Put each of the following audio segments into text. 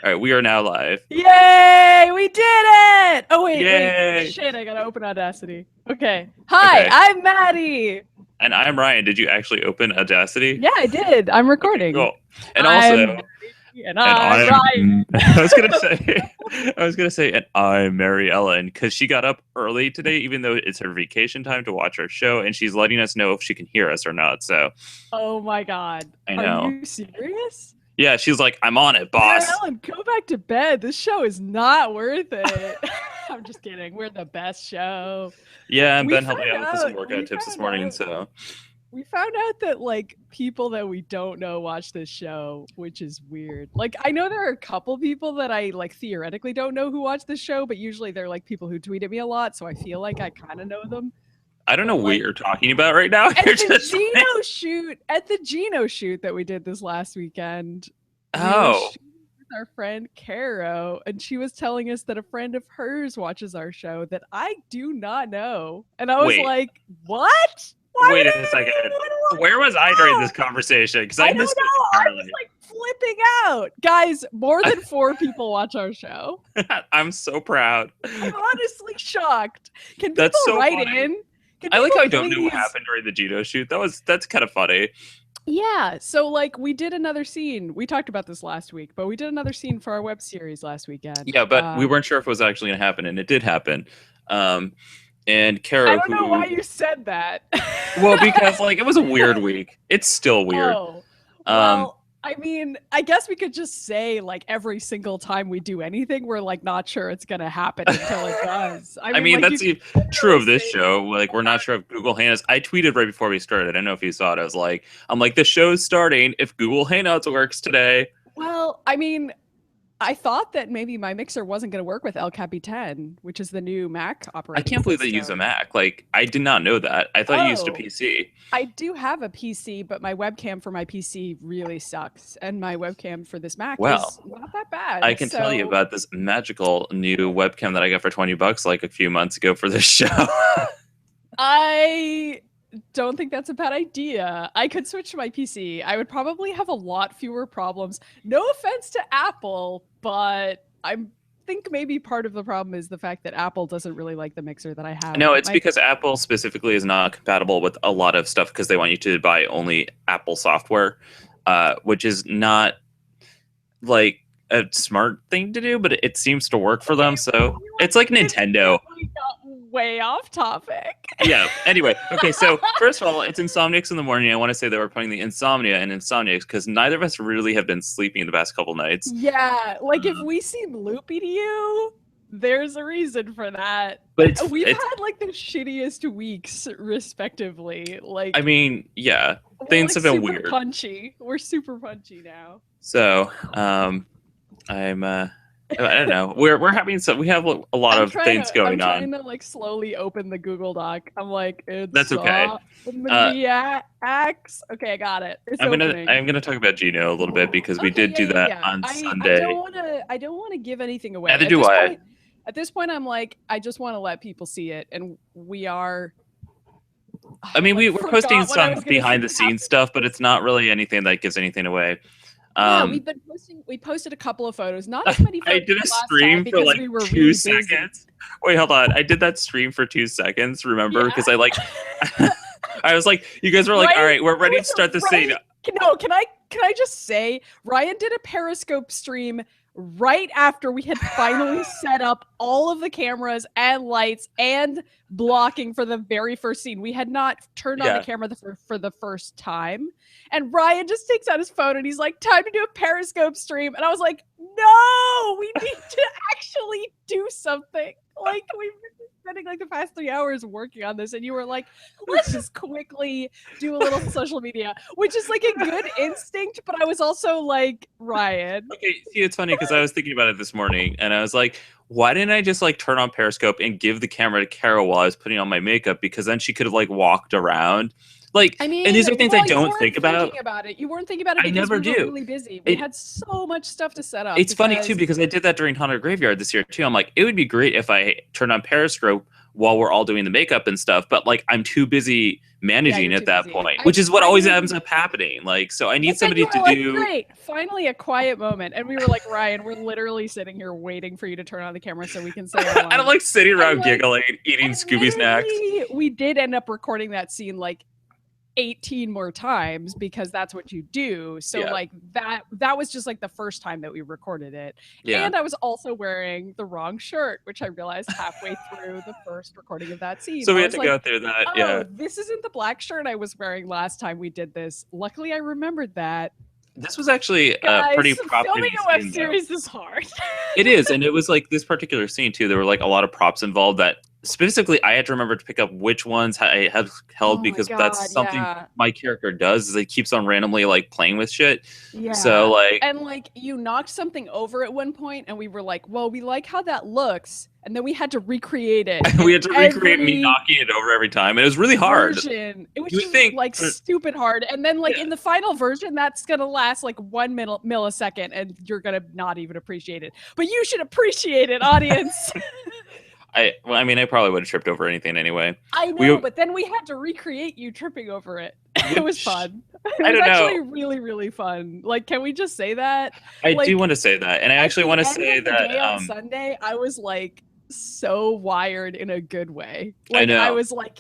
All right, we are now live. Yay! We did it! Oh, wait. Yay! Shit, I gotta open Audacity. Okay. Hi, Okay. I'm Maddy! And I'm Ryan. Did you actually open Audacity? Yeah, I did. I'm recording. Okay, cool. And I'm also, Maddy, and I'm Ryan. I was gonna say, and I'm Mary Ellen, because she got up early today, even though it's her vacation time, to watch our show, and she's letting us know if she can hear us or not. So, Oh my god. I know. Are you serious? Yeah, she's like, I'm on it, boss. Mary Ellen, go back to bed. This show is not worth it. I'm just kidding. We're the best show. Yeah, and We Ben helped me found out with some out- workout we tips this found morning, out- so We found out that like people that we don't know watch this show, which is weird. Like I know there are a couple people that I like theoretically don't know who watch this show, but usually they're like people who tweet at me a lot, so I feel like I kind of know them. I don't know what like- you're talking about right now. At You're the just GENO shoot that we did this last weekend. we were Oh. shooting with our friend Caro, and she was telling us that a friend of hers watches our show that I do not know, and I was Wait. like, "What? Why Wait would a I second. know? Where was I during this conversation? Because I I don't missed know. it I entirely. was like flipping out. Guys, more than 4 people watch our show. I'm so proud. I'm honestly shocked. Can people That's so write funny. in? Can I like how I people don't know what please- happened during the GENO shoot. That's kind of funny. Yeah, so like we did another scene. We talked about this last week, but we did another scene for our web series last weekend. Yeah, but we weren't sure if it was actually going to happen, and it did happen. And Caro, I don't know why you said that. well, because like it was a weird week. It's still weird. Oh, well, I mean, I guess we could just say like every single time we do anything, we're like not sure it's gonna happen until it does. I mean like, that's you true of this say- show. Like we're not sure if Google Hangouts. I tweeted right before we started. I don't know if you saw it. I'm like, the show's starting. If Google Hangouts works today. Well, I mean, I thought that maybe my mixer wasn't going to work with El Capitan, which is the new Mac operating I can't believe they use a system. Mac. Like I did not know that. I thought you used a Oh. PC. I do have a PC, but my webcam for my PC really sucks, and my webcam for this Mac Well, is not that bad. I can tell you so- about this magical new webcam that I got for $20 like a few months ago for this show. I don't think that's a bad idea. I could switch to my PC. I would probably have a lot fewer problems. No offense to Apple, but I think maybe part of the problem is the fact that Apple doesn't really like the mixer that I have. No, it's My- because Apple specifically is not compatible with a lot of stuff because they want you to buy only Apple software, which is not like a smart thing to do, but it seems to work for them. So it's like Nintendo. We got way off topic. Yeah. Anyway, okay. So first of all, it's Insomniacs in the morning. I want to say that we're putting the Insomnia in Insomniacs because neither of us really have been sleeping the past couple nights. Yeah, like if we seem loopy to you, there's a reason for that. But We've it's had like the shittiest weeks, respectively. Like, I mean, yeah. we're, things have been super weird. Punchy. We're super punchy now. So I don't know. We're having we have a lot of things going I'm on. trying to like slowly open the Google Doc. I'm like, it's That's okay. X. Okay, I got it. It's I'm opening. gonna talk about GENO a little bit because we Okay, did do yeah, that yeah. on I Sunday. I don't want to give anything away. Neither At do this I. point- At this point, I'm like, I just want to let people see it, and we are. I mean, we're forgot posting what I some was gonna behind the say. scenes stuff, but it's not really anything that gives anything away. Yeah, we've been posting. We posted a couple of photos, not as many. I Photos did a as last stream time for because like we were 2 really busy. seconds. Wait, hold on. I did that stream for 2 seconds. Remember? Yeah. Because I like, I was like, you guys were like, Right? all right, we're ready to Also, start the scene. Can I just say, Ryan did a Periscope stream right after we had finally set up all of the cameras and lights and blocking for the very first scene. We had not turned on Yeah. the camera for the first time. And Ryan just takes out his phone and he's like, time to do a Periscope stream. And I was like, no, we need to actually do something. Like, we've been spending like the past 3 hours working on this. And you were like, let's just quickly do a little social media, which is like a good instinct. But I was also like, Ryan. Okay, see, it's funny because I was thinking about it this morning, and I was like, why didn't I just like turn on Periscope and give the camera to Carol while I was putting on my makeup? Because then she could have like walked around. Like, I mean, and these are things I well, you don't weren't think about. thinking about it. You weren't thinking about it I because never we were do. really busy. We It- had so much stuff to set up. It's funny too because I did that during Haunted Graveyard this year too. I'm like, it would be great if I turned on Periscope while we're all doing the makeup and stuff, but like I'm too busy managing you're at too that busy. point, which is what I always knew- ends up happening. Like, so I need But then somebody you were to like, do. Great, finally a quiet moment, and we were like, Ryan, we're literally sitting here waiting for you to turn on the camera so we can say our I don't lines. like sitting around like- giggling, eating Scooby snacks. We did end up recording that scene like 18 more times because that's what you do. So Yeah. like that was just like the first time that we recorded it. Yeah. And I was also wearing the wrong shirt, which I realized halfway through the first recording of that scene. So we I had was to like, go through that. oh, Yeah. this isn't the black shirt I was wearing last time we did this. Luckily, I remembered that. This was actually Guys, pretty property filming a web scene, though. series is hard. It is, and it was like this particular scene too. There were like a lot of props involved that specifically I had to remember to pick up which ones I had held Oh my because God, that's something my character does is it keeps on randomly like playing with shit. Yeah. So like, and like you knocked something over at one point, and we were like, well, we like how that looks, and then we had to recreate it. we had to recreate me every knocking it over every time, and it was really hard. version. It was You would just think like for- stupid hard. And then like Yeah. in the final version, that's gonna last like 1 millisecond, and you're gonna not even appreciate it. But you should appreciate it, audience. I mean, I probably would have tripped over anything anyway. I know, We- but then we had to recreate you tripping over it. It was Which- fun. It I was don't know. actually really, really fun. Like, can we just say that? I Like, do want to say that, and I actually want to At the say end of the that day on Sunday, I was like so wired in a good way. Like, know. I was like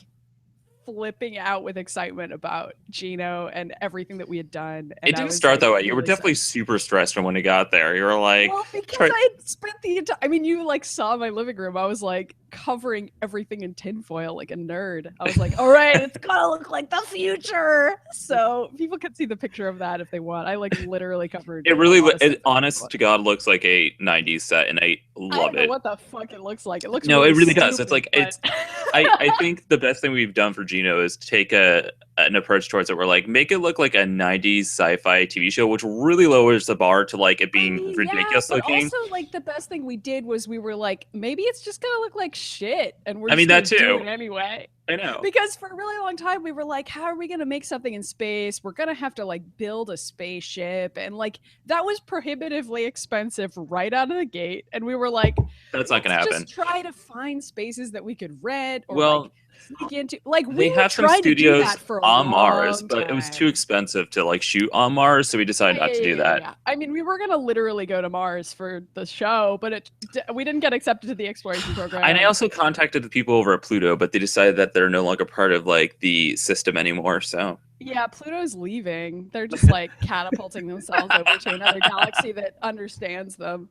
flipping out with excitement about GENO and everything that we had done. And it I didn't was, start like, that way. You were really definitely super stressed from when you got there. You were like, well, because try- I spent the entire. I mean, you like saw my living room. I was like covering everything in tinfoil like a nerd. I was like, all right, it's gonna look like the future. So people can see the picture of that if they want. I like literally covered. it really, a lot of stuff it, in honest tinfoil. to God, looks like a '90s set, and I I love don't know it. what the fuck it looks like. It looks No, really it really does. It's stupid, like it's. but- I think the best thing we've done for GENO is to take an approach towards it. Where like make it look like a '90s sci-fi TV show, which really lowers the bar to like it being I mean, ridiculous yeah, but looking. also, like the best thing we did was we were like, maybe it's just gonna look like shit, and we're I mean, just that gonna do too. it anyway. I know. Because for a really long time we were like, how are we gonna make something in space? We're gonna have to like build a spaceship, and like that was prohibitively expensive right out of the gate. And we were like, That's not gonna let's happen. Just try to find spaces that we could rent or Well, like sneak into. Like we they were have some trying to do studios that for a on Mars, long but it was time. too expensive to like shoot on Mars, so we decided not to do that. Yeah. I mean, we were gonna literally go to Mars for the show, but we didn't get accepted to the exploration program. And I also contacted the people over at Pluto, but they decided that they're no longer part of like the system anymore. So yeah, Pluto's leaving. They're just like catapulting themselves over to another galaxy that understands them.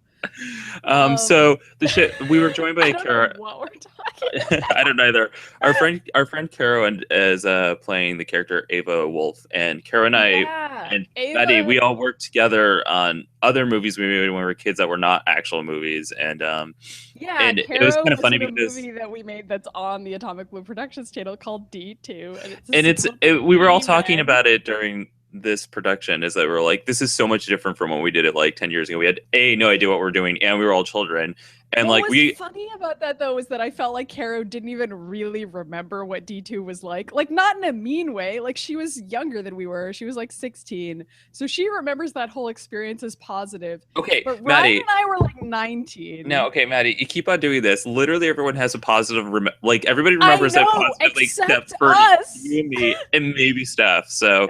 so the shit we were joined by I don't Kara. know what we're talking. I don't either. Our friend Kara is playing the character Ava Wolf, and Kara and I Yeah, and Ava- Maddy, we all worked together on other movies we made when we were kids that were not actual movies, and Yeah, and it Kara was kind of funny in a because movie that we made that's on the Atomic Blue Productions channel called D2, and a sequel we were all to talking Remake. about it during this production is that we were like, this is so much different from when we did it like 10 years ago. We had no idea what we were doing, and we were all children, and what like was funny about that though is that I felt like Caro didn't even really remember what D2 was like not in a mean way. Like she was younger than we were. She was like 16, so she remembers that whole experience as positive. okay, But Maddy. Ryan and I were like 19. No, okay, Maddy, you keep on doing this. Literally, everyone has a positive, like everybody remembers I know, that positively, except for us. you and me, and maybe Steph. So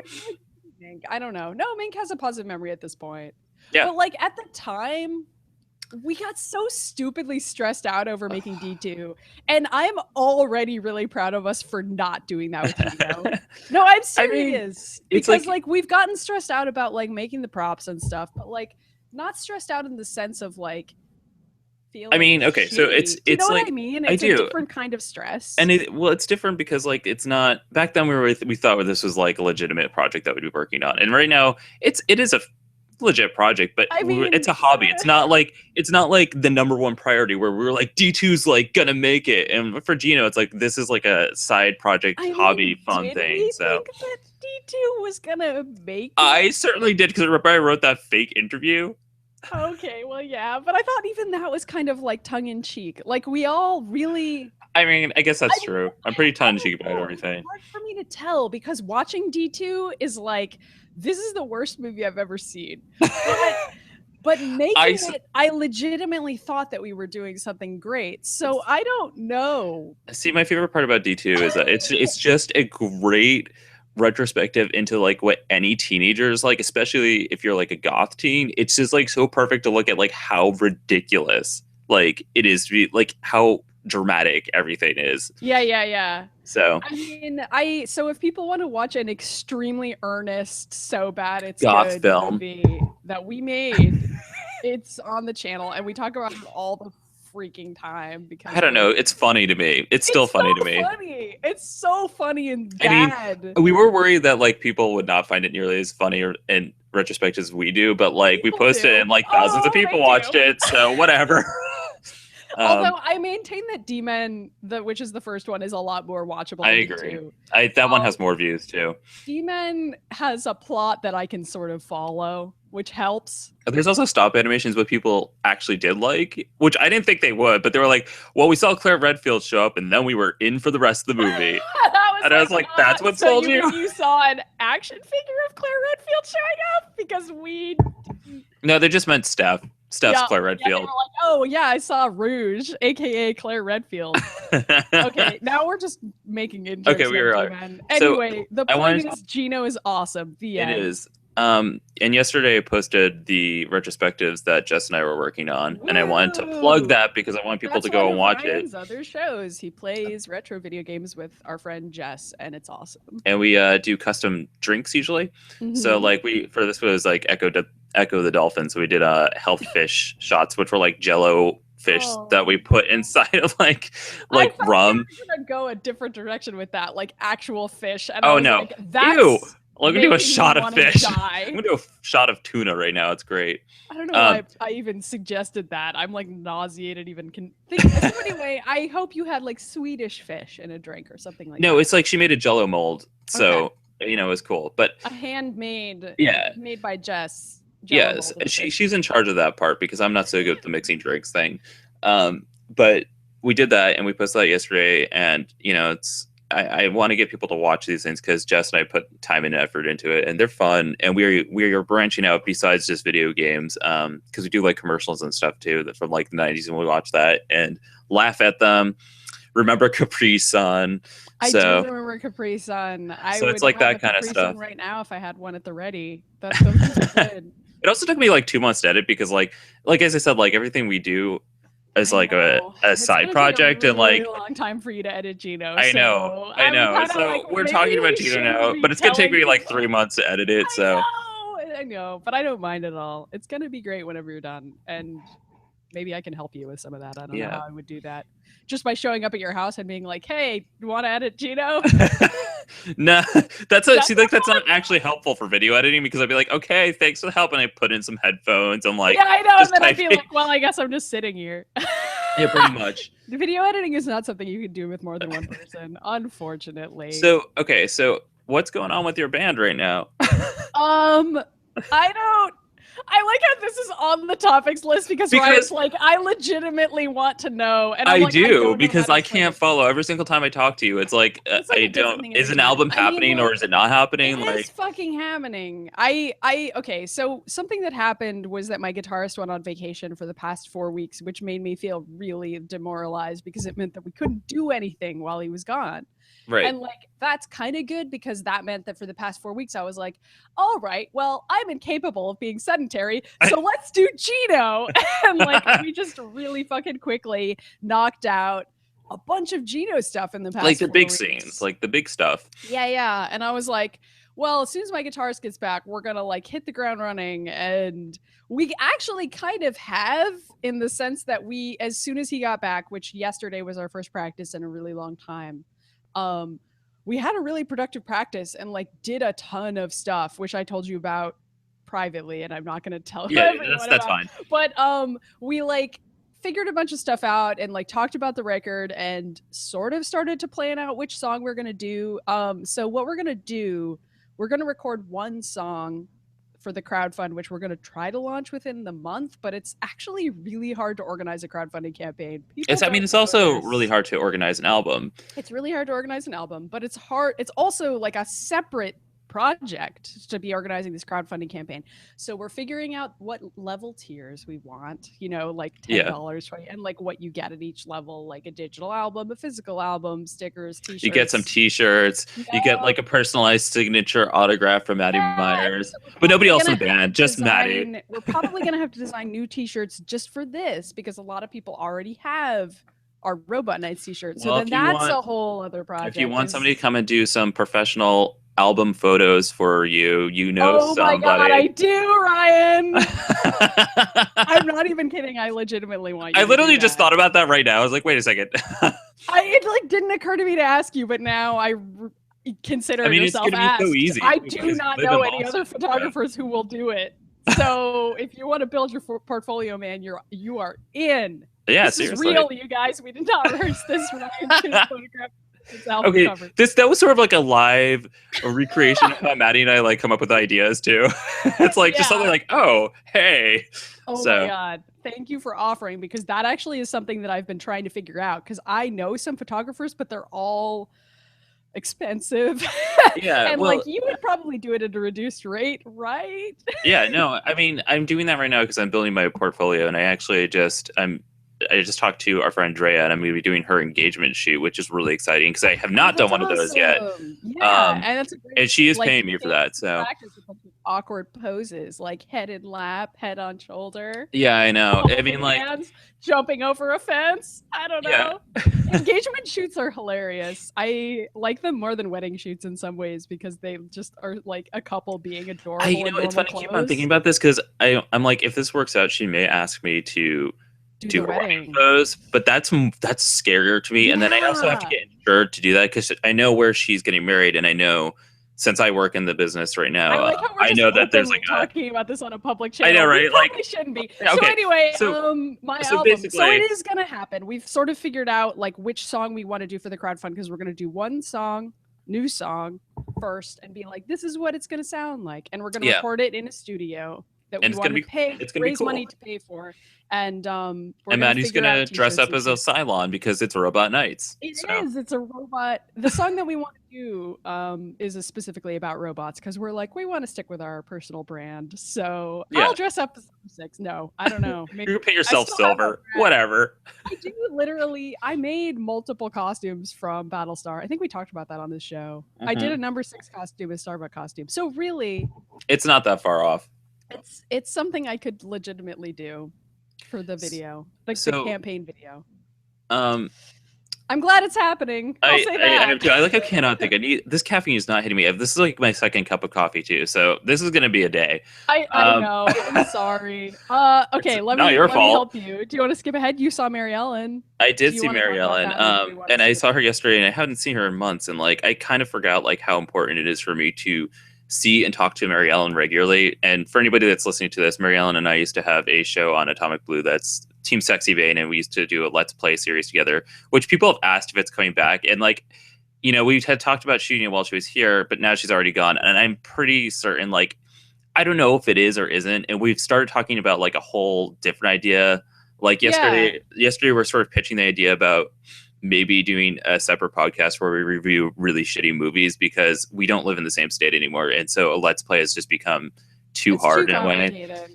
Mink, I don't know. No, Mink has a positive memory at this point. Yeah. But like at the time, we got so stupidly stressed out over making D2, and I'm already really proud of us for not doing that with GENO. No, I'm I mean, serious. it's because like- we've gotten stressed out about like making the props and stuff, but like not stressed out in the sense of like feeling. I mean, okay, so shitty. it's- Do you it's know like- what I mean? I It's a do. different kind of stress. and it's different because like it's not back then we thought this was like a legitimate project that we'd be working on, and right now it is a legit project, but I mean, it's a hobby. It's not like the number one priority where we were like D2's like gonna make it, and for GENO it's like this is like a side project, I mean, hobby, fun did thing. we So think that D2 was gonna make it? I certainly did because I wrote that fake interview. Okay, well, yeah, but I thought even that was kind of like tongue in cheek. Like we all really. I mean, I guess that's I- true. I'm pretty tongue in cheek about know, everything. It's hard for me to tell because watching D2 is like this is the worst movie I've ever seen. But But making it, I legitimately thought that we were doing something great. So I don't know. See, my favorite part about D2 is that it's just a great retrospective into like what any teenager is like, especially if you're like a goth teen. It's just like so perfect to look at like how ridiculous like it is to be, like how dramatic everything is. Yeah. So I mean, so if people want to watch an extremely earnest, so bad it's goth good film movie that we made, it's on the channel and we talk about it all the freaking time because I don't know. It's funny to me. It's still funny to me. It's so funny and bad. I mean, we were worried that like people would not find it nearly as funny or in retrospect as we do, but like we posted it and like thousands of people watched it, so whatever. Although I maintain that D-Men, which is the first one, is a lot more watchable. I agree. That one has more views too. D-Men has a plot that I can sort of follow, which helps. There's also stop animations what people actually did like, which I didn't think they would, but they were like, well, we saw Claire Redfield show up and then we were in for the rest of the movie. I was like, that's what sold you? You saw an action figure of Claire Redfield showing up? Because we... No, they just meant Steph's Claire Redfield. Yeah, like, oh, yeah, I saw Rouge, a.k.a. Claire Redfield. Okay, now we're just making it. Okay, we are. Anyway, so the point is GENO is awesome. The end. It is. And yesterday I posted the retrospectives that Jess and I were working on, and I wanted to plug that because I want people to go and watch it. Other shows, he plays retro video games with our friend Jess, and it's awesome. And we do custom drinks usually. So like for this was like Ecco the Dolphin. So we did health fish shots, which were like Jello fish that we put inside of like rum. We're gonna go a different direction with that, like actual fish. And no! That's ew. I'm gonna do a shot of fish. I'm gonna do a shot of tuna right now. It's great. I don't know why I even suggested that. I'm like nauseated even thinking. So anyway, I hope you had like Swedish fish in a drink or something like that. No, it's like she made a Jello mold, so it was cool. But a handmade, made by Jess. Yes, she's in charge of that part because I'm not so good at the mixing drinks thing. But we did that and we posted that yesterday, and I want to get people to watch these things because Jess and I put time and effort into it, and they're fun. And we're branching out besides just video games because we do like commercials and stuff too from like the 90s, and we watch that and laugh at them. Remember Capri Sun? I do remember Capri Sun. So it's like that kind of stuff. Right now, if I had one at the ready, that's so good. It also took me like 2 months to edit because like as I said, like everything we do as like a side project and like a long time for you to edit GENO. I know. So like, we're talking about GENO now, but it's gonna take me like 3 months to edit it. I know, but I don't mind at all. It's gonna be great whenever you're done, and maybe I can help you with some of that. I don't know how I would do that. Just by showing up at your house and being like, "Hey, you want to edit GENO?" No, that's not actually helpful for video editing because I'd be like, "Okay, thanks for the help," and I put in some headphones. I'm like, "Yeah, I know," and then I'd be like, "Well, I guess I'm just sitting here." Yeah, pretty much. The video editing is not something you can do with more than one person, unfortunately. So what's going on with your band right now? I like how this is on the topics list because Ryan's like, I legitimately want to know. And I'm because I can't follow every single time I talk to you. It's like, I don't, is an album happening or is it not happening? It's fucking happening. Okay, so something that happened was that my guitarist went on vacation for the past 4 weeks, which made me feel really demoralized because it meant that we couldn't do anything while he was gone. Right. And like, that's kind of good because that meant that for the past 4 weeks, I was like, all right, well, I'm incapable of being sedentary. So let's do GENO. And like, we just really fucking quickly knocked out a bunch of GENO stuff in the past. Like the big weeks. scenes, like the big stuff. Yeah. And I was like, well, as soon as my guitarist gets back, we're going to like hit the ground running. And we actually kind of have, in the sense that as soon as he got back, which yesterday was our first practice in a really long time, we had a really productive practice and like did a ton of stuff, which I told you about privately, and I'm not going to tell everyone that's fine. But we like figured a bunch of stuff out and like talked about the record and sort of started to plan out which song we're going to do. So what we're going to do, we're going to record one song for the crowdfund, which we're going to try to launch within the month, but it's actually really hard to organize a crowdfunding campaign. It's also really hard to organize an album. It's really hard to organize an album, but it's hard. It's also like a separate project to be organizing this crowdfunding campaign. So we're figuring out what level tiers we want, you know, like $10, and like what you get at each level, like a digital album, a physical album, stickers, t-shirts. You get some t-shirts. Yeah. You get like a personalized signature autograph from Maddie Myers. But nobody else in the band, just Maddie. We're probably going to have to design new t-shirts just for this, because a lot of people already have our Robot Nights t-shirts. So then that's a whole other project. If you want somebody to come and do some professional album photos for you, you know, somebody. Oh my God, I do, Ryan. I'm not even kidding. I legitimately want you. I literally just thought about that right now. I was like, wait a second. It like didn't occur to me to ask you, but now I consider yourself asked. It's so easy. I do not know any other photographers who will do it. So if you want to build your portfolio, man, you are in. Yeah, this seriously. is real, you guys. We did not rehearse this. Photograph. Okay, that was sort of like a live recreation of how Maddie and I like come up with ideas too. It's like just something like, oh, hey. Oh my God. Thank you for offering, because that actually is something that I've been trying to figure out, because I know some photographers, but they're all expensive. Yeah. And like you would probably do it at a reduced rate, right? Yeah, no, I mean, I'm doing that right now because I'm building my portfolio, and I just talked to our friend Drea, and I'm going to be doing her engagement shoot, which is really exciting because I have not done one of those yet. Yeah, and that's and she is paying me for that. So awkward poses, like head in lap, head on shoulder. Yeah, I know. I mean, like hands jumping over a fence. I don't know. Yeah. Engagement shoots are hilarious. I like them more than wedding shoots in some ways, because they just are like a couple being adorable. It's funny. I keep on thinking about this because I'm like, if this works out, she may ask me to do her wedding photos, but that's scarier to me. And then I also have to get insured to do that, because I know where she's getting married, and I know, since I work in the business right now, I know that there's like talking about this on a public channel. I know, right? Like, shouldn't be. Okay. So anyway, my album. So it is gonna happen. We've sort of figured out like which song we want to do for the crowdfund, because we're gonna do one new song first, and be like, this is what it's gonna sound like, and we're gonna record it in a studio that we want to raise money to pay for. And Maddie's gonna dress up as a Cylon because it's Robot Nights. It's a robot. The song that we want to do is specifically about robots, because we're like, we want to stick with our personal brand. So I'll dress up as 6. No, I don't know. Maybe you paint yourself silver. Whatever. I do literally. I made multiple costumes from Battlestar. I think we talked about that on this show. I did a number 6 costume, a Starbuck costume. So really, it's not that far off. It's something I could legitimately do for the video, like the campaign video. I'm glad it's happening. I'll say that. I like. I cannot think. This caffeine is not hitting me. This is like my second cup of coffee too, so this is gonna be a day. I know. I'm sorry. Okay, let me help you. Do you want to skip ahead? You saw Mary Ellen. I did see Mary Ellen, and I saw her yesterday, and I hadn't seen her in months, and like I kind of forgot like how important it is for me to see and talk to Mary Ellen regularly. And for anybody that's listening to this, Mary Ellen and I used to have a show on Atomic Blue that's Team Sexy Bane, and we used to do a Let's Play series together, which people have asked if it's coming back. And like, you know, we had talked about shooting it while she was here, but now she's already gone. And I'm pretty certain, like, I don't know if it is or isn't. And we've started talking about like a whole different idea. Like yesterday we're sort of pitching the idea about maybe doing a separate podcast where we review really shitty movies, because we don't live in the same state anymore. And so a Let's Play has just become too hard in a way,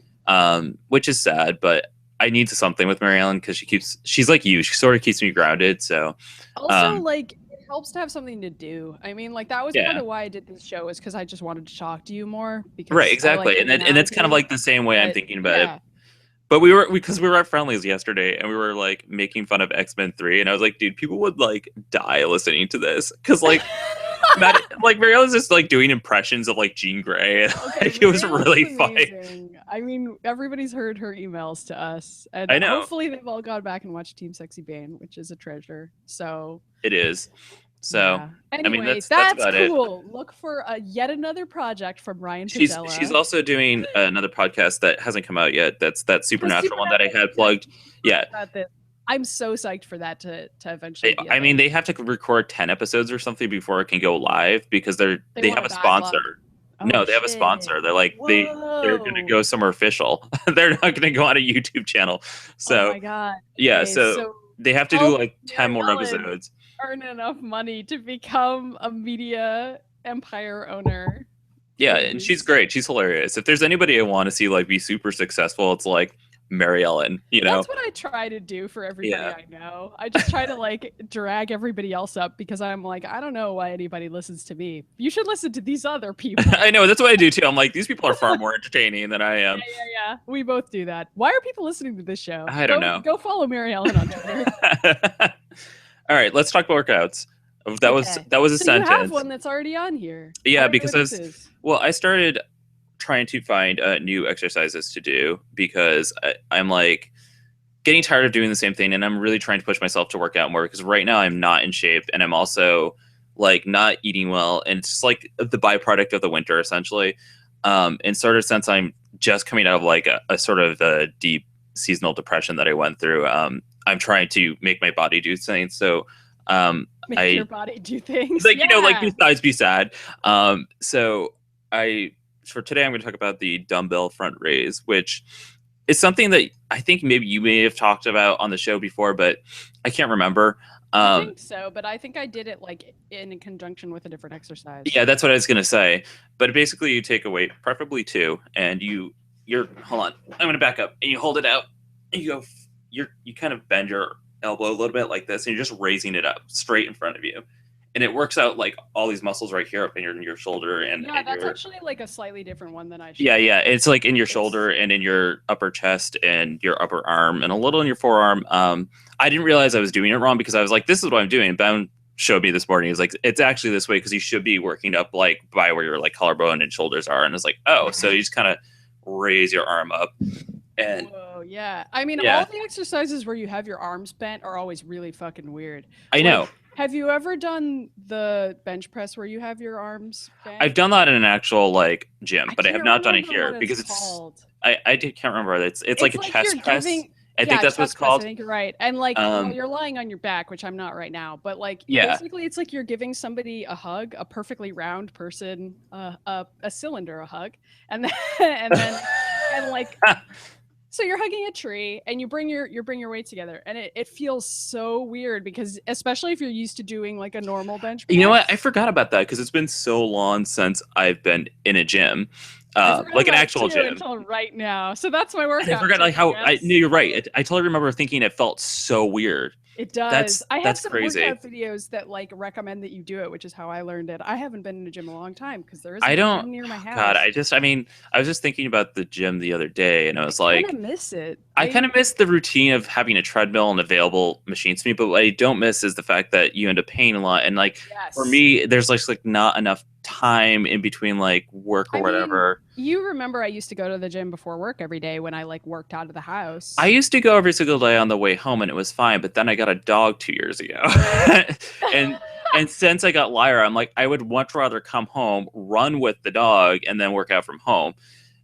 which is sad, but I need something with Mary Ellen, because she's like you. She sort of keeps me grounded. So also like it helps to have something to do. I mean, like that was part of why I did this show, is because I just wanted to talk to you more. Because right, exactly. And it's kind of like the same way I'm thinking about it. But we were at Friendlies yesterday, and we were like making fun of X-Men 3, and I was like, dude, people would like die listening to this, because like Mary Ellen's just like doing impressions of like Jean Grey, and like, it was really funny. I mean, everybody's heard her emails to us, and I know. Hopefully they've all gone back and watched Team Sexy Bane, which is a treasure. So it is. So anyway, I mean, that's cool. Look for yet another project from Ryan Pizzella. She's also doing another podcast that hasn't come out yet. That's that Supernatural one that I had plugged. Yeah. I'm so psyched for that to eventually. I mean, they have to record 10 episodes or something before it can go live, because they have a sponsor. No, they have a sponsor. They're like they're going to go somewhere official. They're not going to go on a YouTube channel. So oh my God. Yeah. Okay, so they have to do like 10 more episodes. Earn enough money to become a media empire owner. Yeah, and she's great. She's hilarious. If there's anybody I want to see like be super successful, it's like Mary Ellen, you know? That's what I try to do for everybody I know. I just try to like drag everybody else up because I'm like, I don't know why anybody listens to me. You should listen to these other people. I know, that's what I do too. I'm like, these people are far more entertaining than I am. Yeah. We both do that. Why are people listening to this show? I don't know. Go follow Mary Ellen on Twitter. All right, let's talk about workouts. That was a sentence. You have one that's already on here. Yeah, because I started trying to find new exercises to do because I'm like getting tired of doing the same thing, and I'm really trying to push myself to work out more because right now I'm not in shape, and I'm also like not eating well, and it's just like the byproduct of the winter essentially. And sort of since I'm just coming out of like a sort of a deep seasonal depression that I went through, I'm trying to make my body do things. So make your body do things, like, you know, like besides be sad. So for today, I'm going to talk about the dumbbell front raise, which is something that I think maybe you may have talked about on the show before, but I can't remember. I think so, but I think I did it like in conjunction with a different exercise. Yeah, that's what I was going to say. But basically, you take a weight, preferably 2, and you're hold on, I'm going to back up, and you hold it out, and you kind of bend your elbow a little bit like this, and you're just raising it up straight in front of you. And it works out like all these muscles right here up in your shoulder. And that's actually like a slightly different one than I should. Yeah. It's like in your shoulder and in your upper chest and your upper arm and a little in your forearm. I didn't realize I was doing it wrong because I was like, this is what I'm doing. Ben showed me this morning. He's like, it's actually this way because you should be working up like by where your like collarbone and shoulders are. And it's like, oh, so you just kind of raise your arm up. And whoa, yeah. I mean, all the exercises where you have your arms bent are always really fucking weird. I know. Have you ever done the bench press where you have your arms bent? I've done that in an actual like gym, but I have not done it here because I can't remember. It's like a chest press. I think that's what it's called. I think you're right. And like you're lying on your back, which I'm not right now, but like basically it's like you're giving somebody a hug, a perfectly round person, a cylinder a hug, and then and like so you're hugging a tree and you bring your weight together, and it feels so weird because especially if you're used to doing like a normal bench press. You know what? I forgot about that because it's been so long since I've been in a gym. Like an actual gym until right now. So that's my workout. I forgot like how you're right. I totally remember thinking it felt so weird. It does. I have some crazy workout videos that like recommend that you do it, which is how I learned it. I haven't been in a gym a long time because there isn't a gym near my house. God, I was just thinking about the gym the other day, and I was like, I kind of miss it. I kind of miss the routine of having a treadmill and available machines to me. But what I don't miss is the fact that you end up paying a lot, and like for me, there's like not enough time in between like work or whatever. You remember I used to go to the gym before work every day when I like worked out of the house. I used to go every single day on the way home and it was fine, but then I got a dog 2 years ago. and since I got Lyra, I'm like, I would much rather come home, run with the dog, and then work out from home.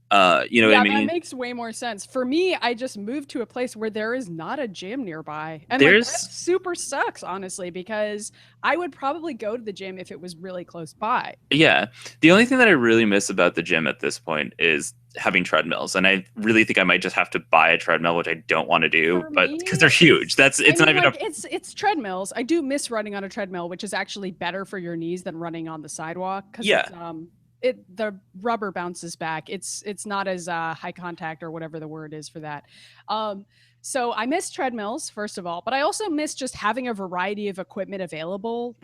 You know what I mean? That makes way more sense. For me, I just moved to a place where there is not a gym nearby. And like, that super sucks, honestly, because I would probably go to the gym if it was really close by. Yeah. The only thing that I really miss about the gym at this point is having treadmills. And I really think I might just have to buy a treadmill, which I don't want to do, but because they're huge. It's treadmills. I do miss running on a treadmill, which is actually better for your knees than running on the sidewalk. The rubber bounces back. It's not as high contact or whatever the word is for that. So I miss treadmills, first of all, but I also miss just having a variety of equipment available,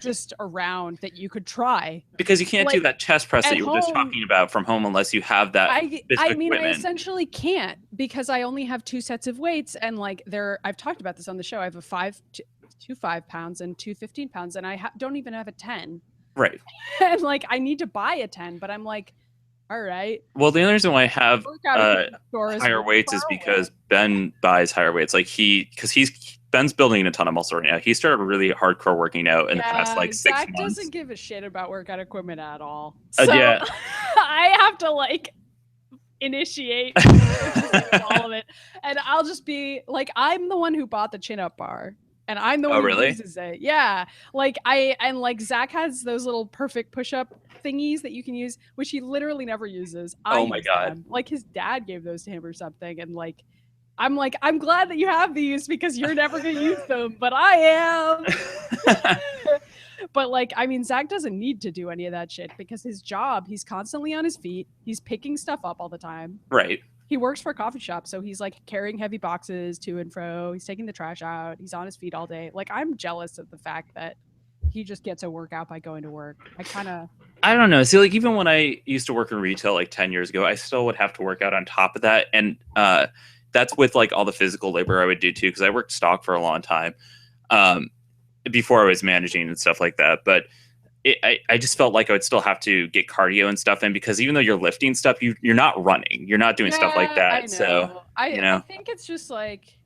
just around that you could try. Because you can't do that chest press that you were just talking about from home unless you have that. I mean, I essentially can't because I only have 2 sets of weights, and like I've talked about this on the show. I have two 5 pounds and 2 15 pounds, and I don't even have a 10. Right. And like I need to buy a 10, but I'm like, all right. Well, the only reason why I have higher weights is because Ben buys higher weights. Like Ben's building a ton of muscle right now. He started really hardcore working out in the past like 6 months. Zach doesn't give a shit about workout equipment at all. So I have to like initiate all of it, and I'll just be like, I'm the one who bought the chin-up bar. And I'm the one who uses it. Yeah. Like Zach has those little perfect push-up thingies that you can use, which he literally never uses. Oh my God. Like his dad gave those to him or something. And like, I'm glad that you have these because you're never going to use them, but I am. But like, I mean, Zach doesn't need to do any of that shit because his job, he's constantly on his feet. He's picking stuff up all the time. Right. He works for a coffee shop, so he's like carrying heavy boxes to and fro. He's taking the trash out. He's on his feet all day. Like, I'm jealous of the fact that he just gets a workout by going to work. I don't know. See, like, even when I used to work in retail like 10 years ago, I still would have to work out on top of that. And that's with like all the physical labor I would do too, because I worked stock for a long time before I was managing and stuff like that. But I just felt like I would still have to get cardio and stuff in, because even though you're lifting stuff, you're not running. You're not doing stuff like that. So, I think it's just like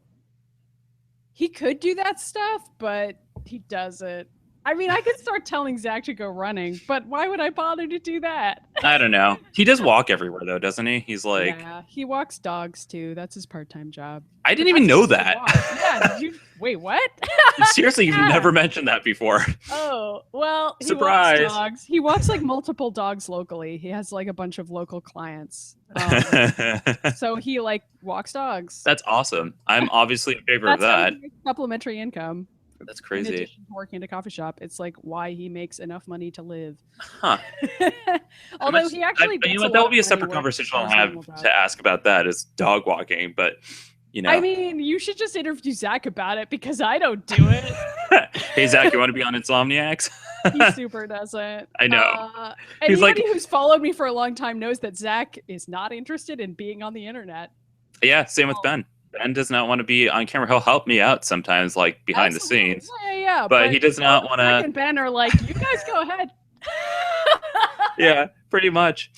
he could do that stuff, but he doesn't. I mean, I could start telling Zach to go running, but why would I bother to do that? I don't know. He does walk everywhere, though, doesn't he? He's like... Yeah, he walks dogs, too. That's his part-time job. I didn't even know that. Yeah, did you... Wait, what? Seriously, you've never mentioned that before. Oh, well, surprise. He walks dogs. He walks, like, multiple dogs locally. He has, like, a bunch of local clients. So he, like, walks dogs. That's awesome. I'm obviously in favor of that. Supplementary income. That's crazy. In addition to working at a coffee shop, it's like why he makes enough money to live. Huh. Although he actually, you know what, that will be a separate conversation I'll have to ask about that, is dog walking. But you know, I mean, you should just interview Zach about it, because I don't do it. Hey Zach, you want to be on Insomniacs? He super doesn't. I know. Anybody who's followed me for a long time knows that Zach is not interested in being on the internet. Yeah, same with Ben. Ben does not want to be on camera. He'll help me out sometimes, like behind the scenes. Yeah, but he does not want to. Zach and Ben are like, you guys go ahead. Yeah, pretty much.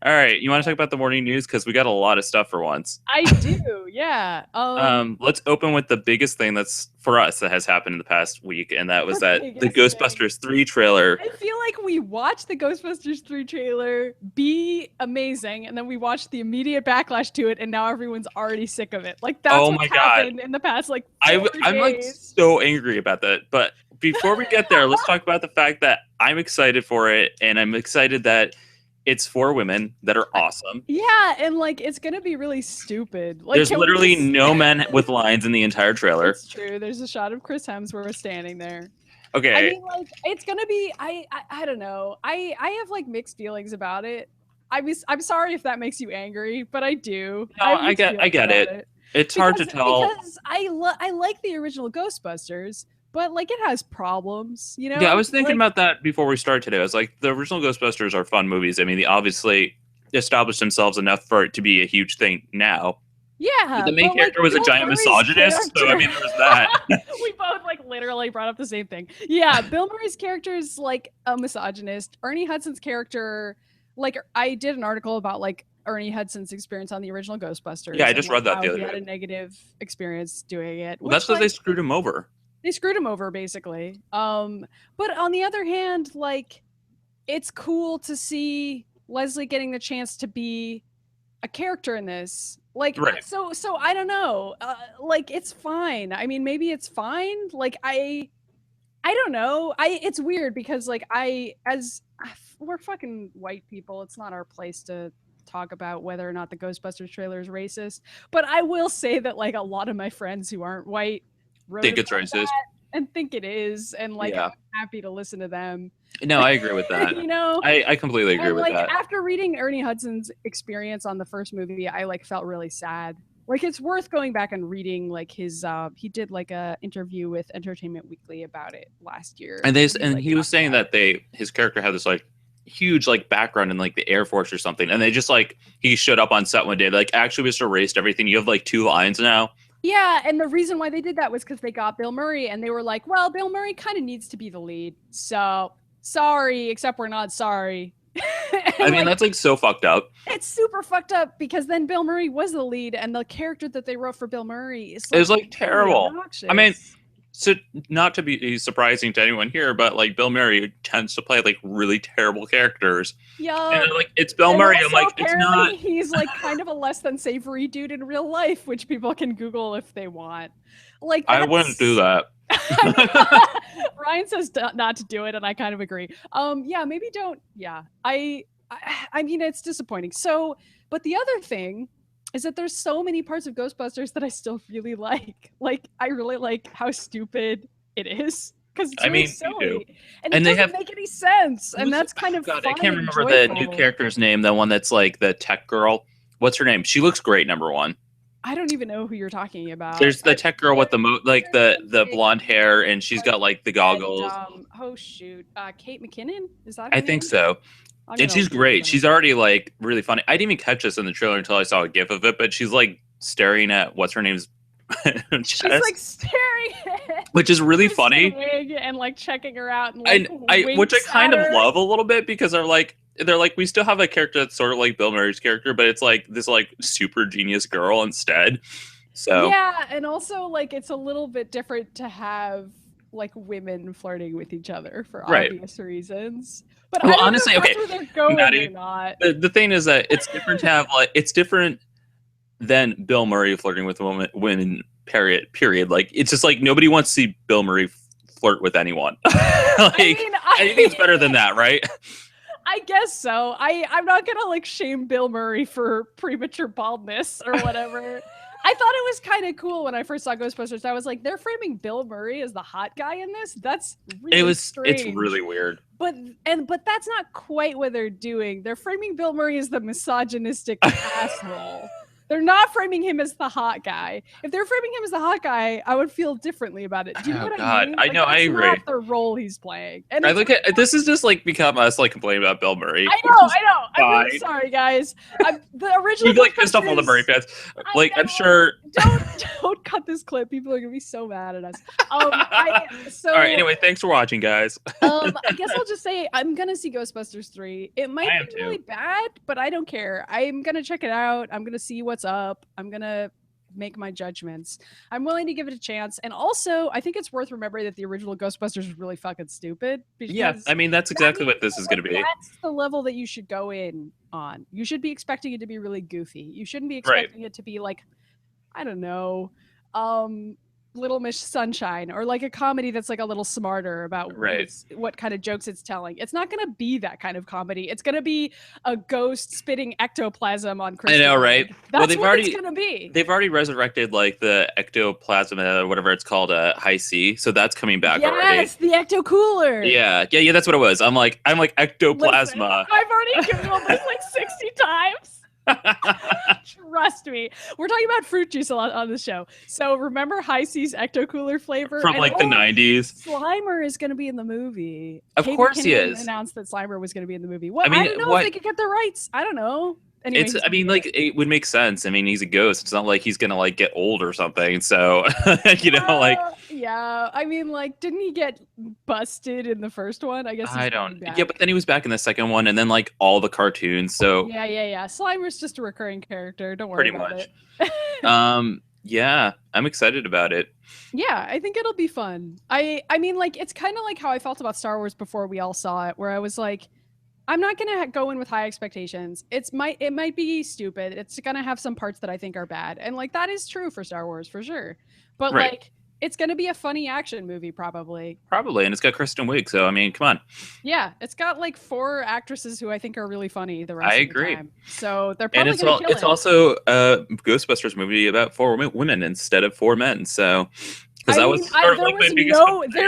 All right, you want to talk about the morning news, because we got a lot of stuff for once. I do, yeah. Let's open with the biggest thing that's for us that has happened in the past week, and that was the Ghostbusters 3 trailer. I feel like we watched the Ghostbusters 3 trailer be amazing, and then we watched the immediate backlash to it, and now everyone's already sick of it. Like, that's what's happened in the past, like, 4 I'm like so angry about that. But before we get there, let's talk about the fact that I'm excited for it, and I'm excited that it's 4 women that are awesome. Yeah, and like it's gonna be really stupid. Like, there's literally no men with lines in the entire trailer. It's true. There's a shot of Chris Hemsworth standing there. Okay. I mean, like, it's gonna be. I don't know. I have like mixed feelings about it. I'm sorry if that makes you angry, but I do. No, I get it. It's hard to tell, because I like the original Ghostbusters. But, like, it has problems, you know? Yeah, I was thinking about that before we started today. I was like, the original Ghostbusters are fun movies. I mean, they obviously established themselves enough for it to be a huge thing now. Yeah. But the main character was a giant misogynist, so, I mean, there was that. We both, like, literally brought up the same thing. Yeah, Bill Murray's character is, like, a misogynist. Ernie Hudson's character, like, I did an article about, like, Ernie Hudson's experience on the original Ghostbusters. Yeah, I just read that the other day. He had a negative experience doing it. Well, that's because they screwed him over. They screwed him over, basically. But on the other hand, like, it's cool to see Leslie getting the chance to be a character in this. Like, right. So I don't know. Like, it's fine. I mean, maybe it's fine. Like, I don't know. It's weird because, like, we're fucking white people. It's not our place to talk about whether or not the Ghostbusters trailer is racist. But I will say that, like, a lot of my friends who aren't white think it's racist and think it is, and like, I'm happy to listen to them. No, I agree with that. You know, I completely agree with that. After reading Ernie Hudson's experience on the first movie, I like felt really sad. Like, it's worth going back and reading, like, his he did like a interview with Entertainment Weekly about it last year, and he was saying that his character had this like huge like background in like the Air Force or something, and they just like, he showed up on set one day, like, actually we just erased everything, you have like 2 lines now. Yeah, and the reason why they did that was because they got Bill Murray, and they were like, well, Bill Murray kind of needs to be the lead. So, sorry, except we're not sorry. I mean, that's like so fucked up. It's super fucked up, because then Bill Murray was the lead, and the character that they wrote for Bill Murray is like, it was like terrible. Obnoxious. I mean, so not to be surprising to anyone here, but like Bill Murray tends to play like really terrible characters. Yeah, and like, it's Bill Murray. I'm like, it's not. He's like kind of a less than savory dude in real life, which people can Google if they want. Like, I wouldn't do that. Ryan says not to do it, and I kind of agree. Yeah, maybe don't. Yeah, I mean, it's disappointing. So, but the other thing is that there's so many parts of Ghostbusters that I still really like. Like, I really like how stupid it is. because it's I really mean, you do. silly, and And it they doesn't have- make any sense, and that's kind of God, funny I can't and remember the new joyful. character's name. The one that's like the tech girl. What's her name? She looks great. Number one. I don't even know who you're talking about. There's the tech girl with the the blonde hair, and she's like, got like the goggles. oh shoot, Kate McKinnon, is that her I name? think so. I'm And gonna she's look great. it She's up. already like really funny. I didn't even catch this in the trailer until I saw a gif of it, but she's like staring at what's her name's She's like staring at which is really her funny. wig and like checking her out, and like I which I winks kind at of her. love a little bit because they're like we still have a character that's sort of like Bill Murray's character, but it's like this like super genius girl instead. So Yeah, and also like it's a little bit different to have like women flirting with each other for Right. obvious reasons. But Well, I don't honestly, know if okay, that's where they're going Maddy, or not. the thing is that it's different to have like it's different than Bill Murray flirting with women. Period. Like it's just like nobody wants to see Bill Murray flirt with anyone. Like I think it's better than that, right? I guess so. I'm not gonna like shame Bill Murray for premature baldness or whatever. I thought it was kind of cool when I first saw Ghostbusters. I was like, they're framing Bill Murray as the hot guy in this. That's really strange. It's really weird. But that's not quite what they're doing. They're framing Bill Murray as the misogynistic asshole. They're not framing him as the hot guy. If they're framing him as the hot guy, I would feel differently about it. Do you know what I mean? I know, I agree. That's not the role he's playing. And I look at this is just like become us like complaining about Bill Murray. I know. I'm really fine. sorry, guys. The original. We've like pissed off all the Murray fans. Like I'm sure. Don't cut this clip. People are gonna be so mad at us. All right. Anyway, thanks for watching, guys. I guess I'll just say I'm gonna see Ghostbusters 3. It might be really bad, but I don't care. I'm gonna check it out. I'm gonna see what's up. I'm gonna make my judgments. I'm willing to give it a chance. And also, I think it's worth remembering that the original Ghostbusters was really fucking stupid. Yeah, I mean that's exactly what this is going to be. That's the level that you should go in on. You should be expecting it to be really goofy. You shouldn't be expecting it to be like, I don't know, Little Miss Sunshine, or like a comedy that's like a little smarter about what kind of jokes it's telling. It's not going to be that kind of comedy. It's going to be a ghost spitting ectoplasm on Christmas. I know, right? That's what it's going to be. They've already resurrected like the ectoplasm, whatever it's called, High C. So that's coming back already. Yes, the ecto cooler. Yeah, that's what it was. I'm like ectoplasma. Listen, I've already Googled this like 60 times. Trust me. We're talking about fruit juice a lot on the show. So remember High C's Ecto Cooler flavor? From like the 90s. Slimer is going to be in the movie. Of course he is. Announced that Slimer was going to be in the movie. Well, I don't know if they could get the rights. I don't know. Anyway, it would make sense. I mean, he's a ghost. It's not like he's gonna like get old or something. So yeah. I mean, like, didn't he get busted in the first one? I guess I don't. Yeah, but then he was back in the second one, and then like all the cartoons. So yeah. Slimer's just a recurring character. Don't worry about it. Yeah, I'm excited about it. Yeah, I think it'll be fun. I mean, like, it's kind of like how I felt about Star Wars before we all saw it, where I was like, I'm not gonna go in with high expectations. It might be stupid. It's gonna have some parts that I think are bad, and like that is true for Star Wars for sure. But like, it's gonna be a funny action movie probably. And it's got Kristen Wiig, so I mean, come on. Yeah, it's got like 4 actresses who I think are really funny. The rest I of agree. The time. So they're probably gonna kill it. It's also a Ghostbusters movie about 4 women instead of 4 men. So. There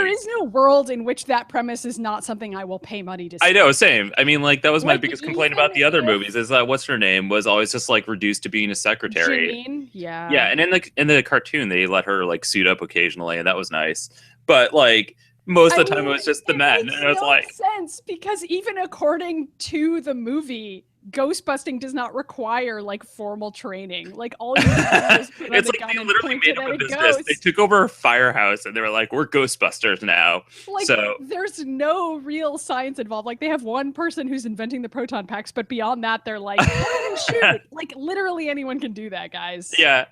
is no world in which that premise is not something I will pay money to see. I know, same. I mean, like that was my biggest complaint about the other movies is that what's her name was always just like reduced to being a secretary. Janine? Yeah. Yeah, and in the cartoon they let her like suit up occasionally, and that was nice. But like most of the time it was just the men, and it was like sense because even according to the movie, ghostbusting does not require like formal training. Like all you do is put it's like they literally made up a business. They took over a firehouse and they were like, "We're Ghostbusters now." Like, so there's no real science involved. Like they have one person who's inventing the proton packs, but beyond that, they're like, shoot. Like literally anyone can do that, guys. Yeah.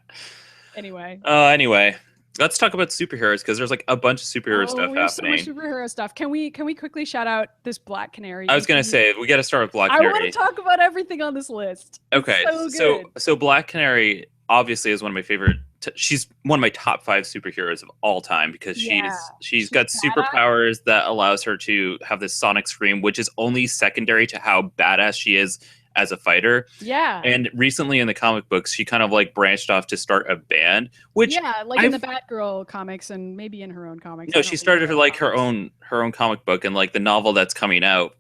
Anyway. Anyway. Let's talk about superheroes because there's like a bunch of superhero stuff happening. So much superhero stuff. Can we quickly shout out this Black Canary? I was gonna say we got to start with Black Canary. I want to talk about everything on this list. Okay, so Black Canary obviously is one of my favorite. She's one of my top 5 superheroes of all time because she's got superpowers that allows her to have this sonic scream, which is only secondary to how badass she is as a fighter. Yeah. And recently in the comic books, she kind of like branched off to start a band, which in the Batgirl comics and maybe in her own comics. No, she started like her own comic book, and like the novel that's coming out.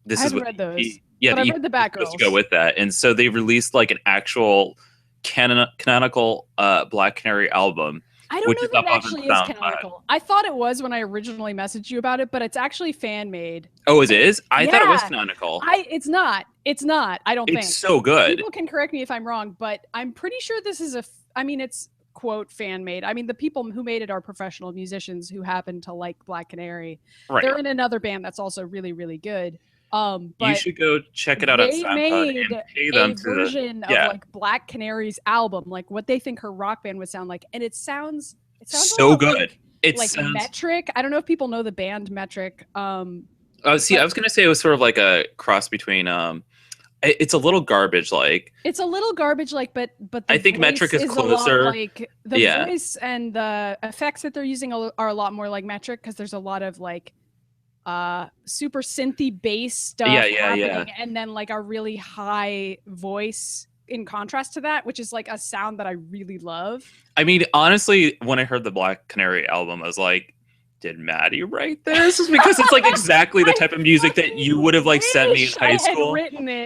This I is haven't what read those. yeah, but I've read the Batgirls to go with that, and so they released like an actual canonical Black Canary album. I don't know that it actually is canonical. I thought it was when I originally messaged you about it, but it's actually fan made. Oh, it is? I thought it was canonical. It's not. It's not. I don't think. It's so good. People can correct me if I'm wrong, but I'm pretty sure this is it's quote fan made. I mean, the people who made it are professional musicians who happen to like Black Canary. Right. They're in another band that's also really, really good. But you should go check it out on SoundCloud and pay them to version of like Black Canary's album, like what they think her rock band would sound like, and it sounds so good. It sounds Metric. I don't know if people know the band Metric. I was gonna say it was sort of like a cross between it's a little garbage like. It's a little garbage like, but I think Metric is closer. Like the voice and the effects that they're using are a lot more like Metric, because there's a lot of like super synthy bass stuff happening, and then like a really high voice in contrast to that, which is like a sound that I really love. I mean, honestly, when I heard the Black Canary album, I was like, did Maddy write this? Because it's like exactly the type of music that you would have like sent me in high school.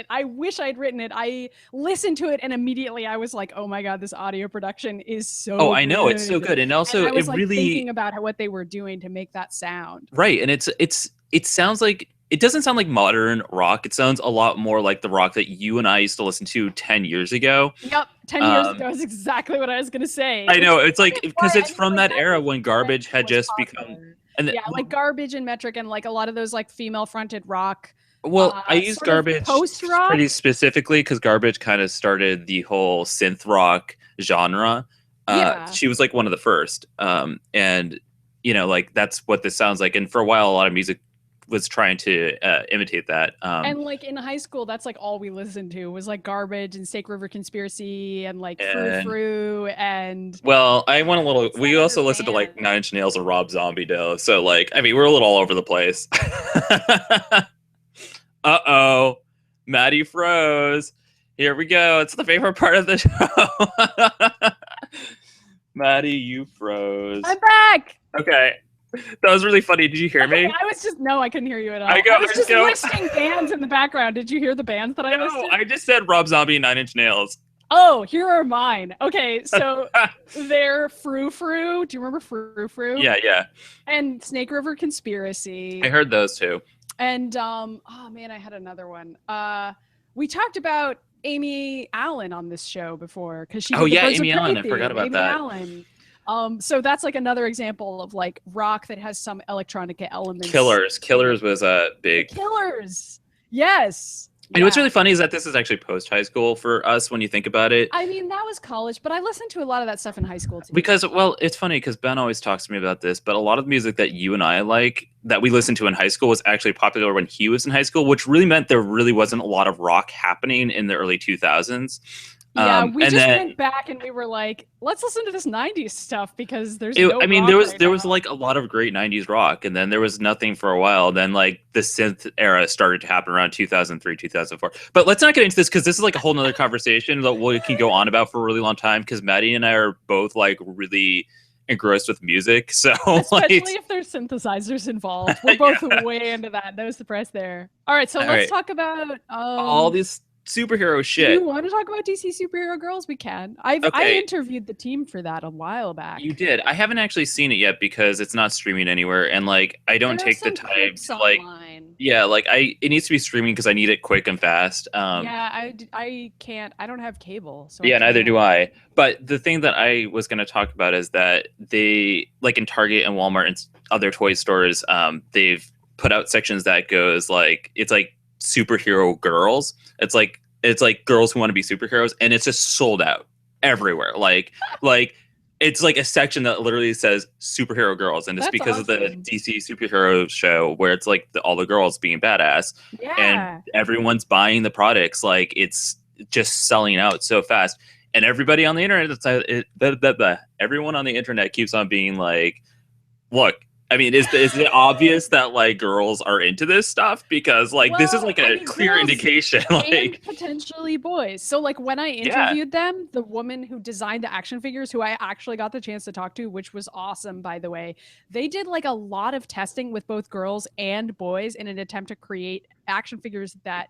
I wish I'd written it. I listened to it and immediately I was like, oh my God, this audio production is so good. I know, it's so good. And also I was it really thinking about what they were doing to make that sound. Right. And it sounds like, it doesn't sound like modern rock. It sounds a lot more like the rock that you and I used to listen to 10 years ago. Yep. 10 years ago is exactly what I was going to say. I know. It's like, because it's from that era when Garbage had just become. And like Garbage and Metric and like a lot of those like female fronted rock. Well, I use Garbage pretty specifically because Garbage kind of started the whole synth rock genre. She was like one of the first. And, like that's what this sounds like. And for a while, a lot of music was trying to imitate that. And like in high school, that's like all we listened to was like Garbage and Snake River Conspiracy and like Frou Frou and. Well, I went a little. We also listened to like 9 Inch Nails and Rob Zombie though, so like I mean we're a little all over the place. Uh-oh, Maddy froze. Here we go. It's the favorite part of the show. Maddy, you froze. I'm back. Okay. That was really funny. Did you hear me? I couldn't hear you at all. I was just listing bands in the background. Did you hear the bands that I listed? No, I just said Rob Zombie and 9 Inch Nails. Oh, here are mine. Okay, so they're Frou Frou. Do you remember Frou Frou? Yeah. And Snake River Conspiracy. I heard those two. And oh man, I had another one. We talked about Amy Allen on this show before because she. Amy Allen. I forgot about that. Allen. So that's like another example of like rock that has some electronic elements. Killers was a big. Killers, yes. And what's really funny is that this is actually post high school for us when you think about it. I mean, that was college, but I listened to a lot of that stuff in high school too. Because, well, it's funny because Ben always talks to me about this, but a lot of the music that you and I like that we listened to in high school was actually popular when he was in high school, which really meant there really wasn't a lot of rock happening in the early 2000s. Yeah, we just went back and we were like, let's listen to this 90s stuff because there was like a lot of great 90s rock, and then there was nothing for a while. Then like the synth era started to happen around 2003, 2004. But let's not get into this because this is like a whole nother conversation that we can go on about for a really long time because Maddy and I are both like really engrossed with music. So especially if there's synthesizers involved. We're both way into that. No surprise there. All right, so let's talk about all these superhero shit. Do you want to talk about DC superhero girls? We can. I interviewed the team for that a while back. You did. I haven't actually seen it yet because it's not streaming anywhere, and like I don't take the time to like. Yeah, like it needs to be streaming because I need it quick and fast. I can't. I don't have cable. So yeah, neither do I. But the thing that I was going to talk about is that they like in Target and Walmart and other toy stores, they've put out sections that goes like it's like superhero girls. It's like girls who want to be superheroes, and it's just sold out everywhere. Like it's like a section that literally says superhero girls, and it's because of the DC superhero show where it's like all the girls being badass, and everyone's buying the products. Like it's just selling out so fast, and everybody on the internet, everyone on the internet keeps on being like, look. I mean, is it obvious that like girls are into this stuff? Because like this is like a clear indication. And Like potentially boys. So like when I interviewed them, the woman who designed the action figures, who I actually got the chance to talk to, which was awesome, by the way, they did like a lot of testing with both girls and boys in an attempt to create action figures that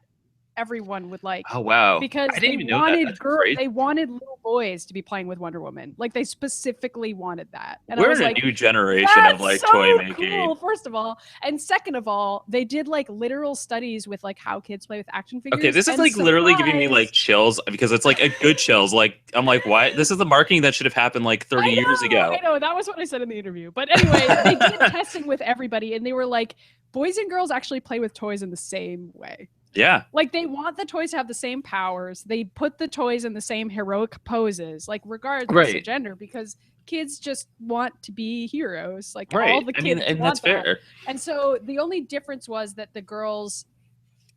everyone would like. oh wow, Because I didn't even know that. That's crazy. they wanted little boys to be playing with Wonder Woman. Like they specifically wanted that. And We're I was in a like, new generation of like so toy making. cool, first of all. And second of all, they did like literal studies with like how kids play with action figures. Okay, this is like literally giving me like chills because it's like a good chills. Like I'm like, why? This is the marketing that should have happened like 30 years ago. I know, that was what I said in the interview. But anyway, they did testing with everybody, and they were like, boys and girls actually play with toys in the same way. Yeah. Like they want the toys to have the same powers. They put the toys in the same heroic poses, like regardless of gender, because kids just want to be heroes. Like all the kids and want that's fair. that. And so the only difference was that the girls,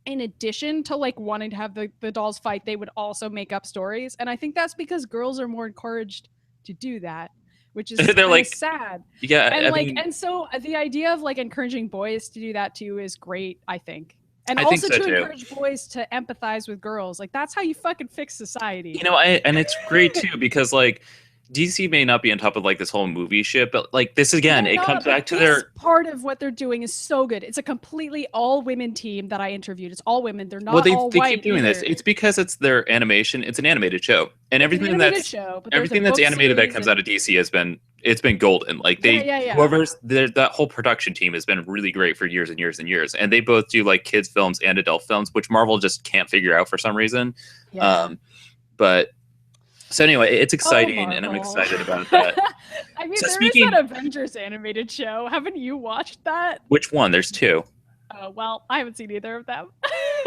in addition to like wanting to have the dolls fight, they would also make up stories. And I think that's because girls are more encouraged to do that, which is they're like sad. Yeah. And and so the idea of like encouraging boys to do that too is great, I think. And I also think so to too. encourage boys to empathize with girls. Like that's how you fucking fix society. You know, and it's great too because like DC may not be on top of like this whole movie shit, but like this again, it comes back to their part of what they're doing is so good. It's a completely all women team that I interviewed. It's all women. They're not all they white keep doing either. this. It's because it's their animation. It's an animated show, and everything that's animated that comes out of DC has been golden. Like whoever's that whole production team has been really great for years and years and years, and they both do like kids films and adult films, which Marvel just can't figure out for some reason. Yeah. But. So anyway, it's exciting, and I'm excited about that. I mean, there is that Avengers animated show. Haven't you watched that? Which one? There's two. Oh, well, I haven't seen either of them.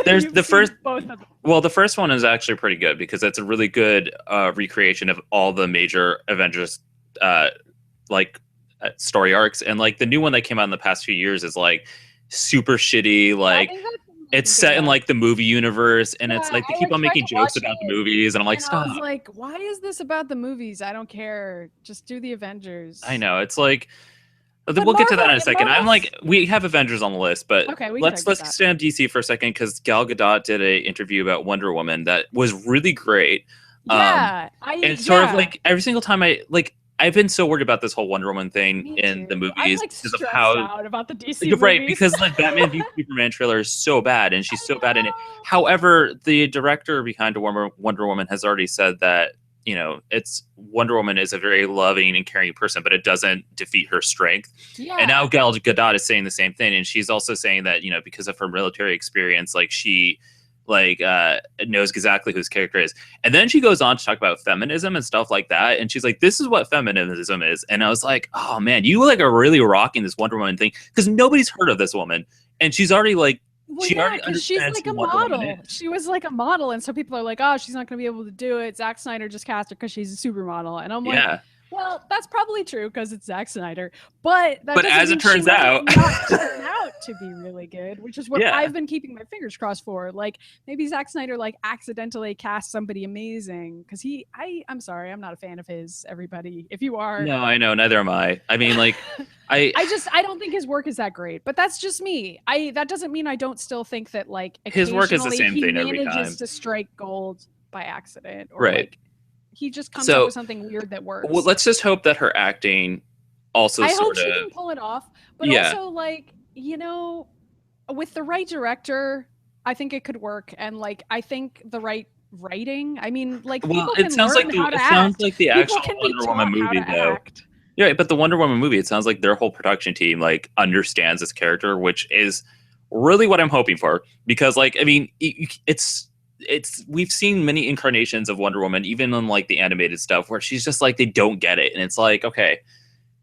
There's the first. Both of them. Well, the first one is actually pretty good because it's a really good recreation of all the major Avengers story arcs, and like the new one that came out in the past few years is like super shitty. Like it's set in like the movie universe, and it's like they keep on making jokes about the movies, and I'm like, stop. I was like, why is this about the movies? I don't care. Just do the Avengers. I know. It's like we'll get to that in a second. I'm like, we have Avengers on the list, but let's stay on DC for a second because Gal Gadot did an interview about Wonder Woman that was really great. Yeah, and sort of like every single time I've been so worried about this whole Wonder Woman thing in the movies. I'm like stressed out about the DC movies. Right, because like Batman v Superman trailer is so bad, and she's so bad in it. However, the director behind Wonder Woman has already said that, you know, it's Wonder Woman is a very loving and caring person, but it doesn't defeat her strength. Yeah. And now Gal Gadot is saying the same thing, and she's also saying that, you know, because of her military experience, like she knows exactly who his character is. And then she goes on to talk about feminism and stuff like that, and she's like, this is what feminism is. And I was like, oh man, you like are really rocking this Wonder Woman thing because nobody's heard of this woman, and she's already like already understands she's like a model. She was like a model, and so people are like, oh, she's not gonna be able to do it. Zack Snyder just cast her because she's a supermodel. And I'm like, well, that's probably true because it's Zack Snyder, but as it turns out, not turn out to be really good, which is what I've been keeping my fingers crossed for. Like maybe Zack Snyder like accidentally cast somebody amazing because I'm sorry, I'm not a fan of his. Everybody, if you are, no, I know, neither am I. I mean, like, I don't think his work is that great, but that's just me. That doesn't mean I don't still think that like his work is the same thing every time. He manages to strike gold by accident, or right. Like, he just comes up with something weird that works. Well, let's just hope that her acting also I hope she can pull it off. But also, like, you know, with the right director, I think it could work. And, like, I think the right writing. I mean, like, people can learn how to act. It sounds like the actual Wonder Woman movie, though. Yeah, but the Wonder Woman movie, it sounds like their whole production team, like, understands this character, which is really what I'm hoping for. Because, like, I mean, we've seen many incarnations of Wonder Woman, even in like the animated stuff, where she's just like, they don't get it, and it's like, okay,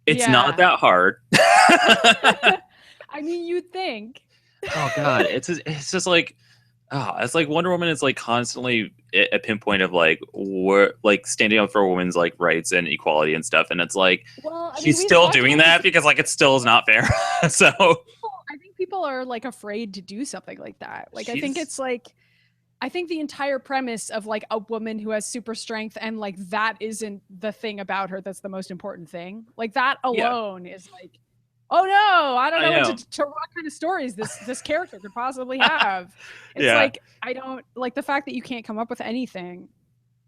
it's not that hard. I mean, you'd think. Oh god, it's just like, it's like Wonder Woman is like constantly a pinpoint of like standing up for a woman's like rights and equality and stuff, and it's like, she's still doing that because like it still is not fair. So I think people are like afraid to do something like that. Like I think it's like. I think the entire premise of like a woman who has super strength and like that isn't the thing about her that's the most important thing. Like that alone is like oh no, I don't I know know. what kind of stories this character could possibly have. It's Yeah. like, I don't like the fact that you can't come up with anything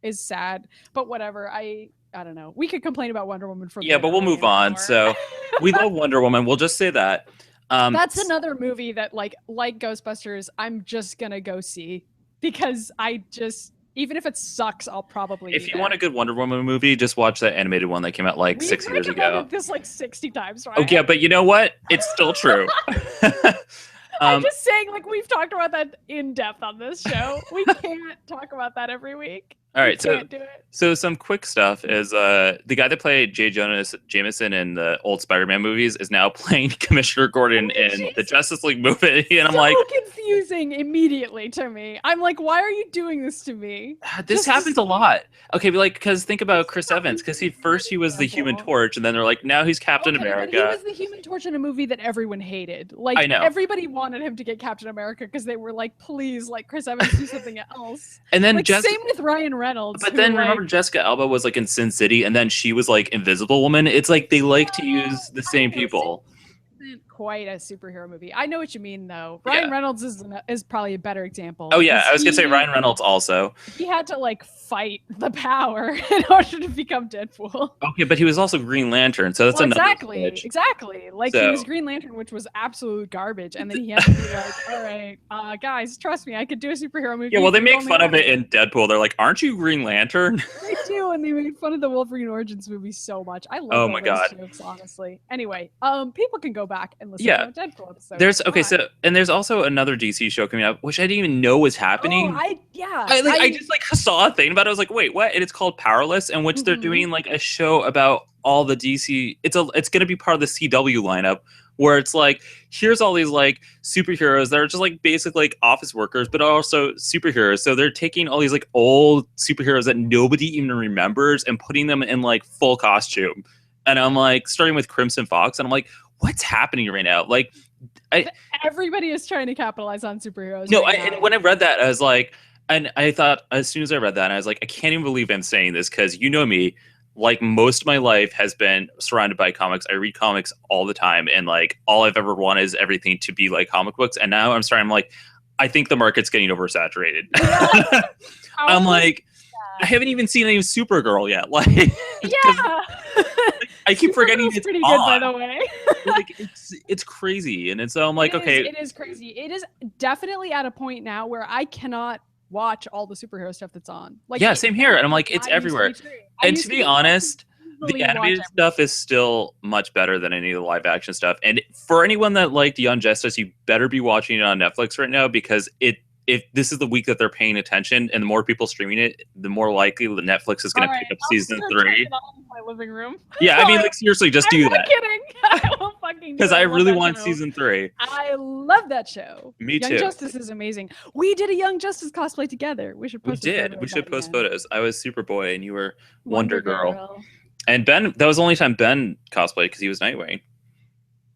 is sad, but whatever. I don't know. We could complain about Wonder Woman for Yeah, but we'll literally move an on. hour. So we love Wonder Woman. We'll just say that. That's another movie that like Ghostbusters, I'm just gonna go see because I just, even if it sucks, I'll probably. If you want a good Wonder Woman movie, just watch that animated one that came out like 6 years ago. We've recommended this like 60 times, right? Oh yeah, but you know what? It's still true. I'm just saying, like, we've talked about that in depth on this show. We can't talk about that every week. All right, we can't do it. So some quick stuff is the guy that played J. Jonah Jameson in the old Spider-Man movies is now playing Commissioner Gordon in the Justice League movie, and I'm like, confusing immediately to me. I'm like, why are you doing this to me? This happens a lot. Okay, but like, because think about Chris Evans, because he was the Human Torch, and then they're like, now he's Captain America. He was the Human Torch in a movie that everyone hated. Like, I know. Everybody wanted him to get Captain America because they were like, please, like Chris Evans, do something else. And then like, same with Ryan Reynolds. But then remember Jessica Alba was like in Sin City, and then she was like Invisible Woman. It's like they like to use the same people. Isn't quite a superhero movie. I know what you mean, though. Ryan Reynolds is probably a better example. Oh yeah, I was gonna say Ryan Reynolds also. He had to like fight the power in order to become Deadpool. Okay, but he was also Green Lantern, so that's another switch. Exactly. Like he was Green Lantern, which was absolute garbage, and then he had to be like, "All right, guys, trust me, I could do a superhero movie." Yeah, well, they make fun of it in Deadpool. They're like, "Aren't you Green Lantern?" They do, and they made fun of the Wolverine Origins movie so much. I love all those jokes, honestly. Anyway, people can go back and listen to a Deadpool episode. There's also another DC show coming up, which I didn't even know was happening. I just like saw a thing about it. I was like, wait, what? And it's called Powerless, in which they're doing like a show about all the DC. It's going to be part of the CW lineup, where it's like, here's all these like superheroes that are just like basic like office workers, but also superheroes. So they're taking all these like old superheroes that nobody even remembers and putting them in like full costume. And I'm like, starting with Crimson Fox, and I'm like, what's happening right now? Like, everybody is trying to capitalize on superheroes. No, and when I read that, I was like, and I thought as soon as I read that, I was like, I can't even believe I'm saying this, because you know me, like most of my life has been surrounded by comics. I read comics all the time, and like all I've ever wanted is everything to be like comic books. And now I'm like, I think the market's getting oversaturated. Yeah. I'm like, I haven't even seen any Supergirl yet. Like, yeah. I keep forgetting it's pretty on. Good, by the way. Like it's crazy, and so I'm like, it is crazy. It is definitely at a point now where I cannot watch all the superhero stuff that's on. Like, same here, and I'm like, it's everywhere. And to be honest, the animated stuff is still much better than any of the live action stuff. And for anyone that liked Young Justice, you better be watching it on Netflix right now, because if this is the week that they're paying attention, and the more people streaming it, the more likely that Netflix is going to pick up season 3. My living room. Yeah, I mean, like, seriously, just do that. I'm kidding. I will fucking do it. Because I really want season 3. I love that show. Me too. Young Justice is amazing. We did a Young Justice cosplay together. We should post. We should post photos. I was Superboy, and you were Wonder Girl. And Ben, that was the only time Ben cosplayed, because he was Nightwing.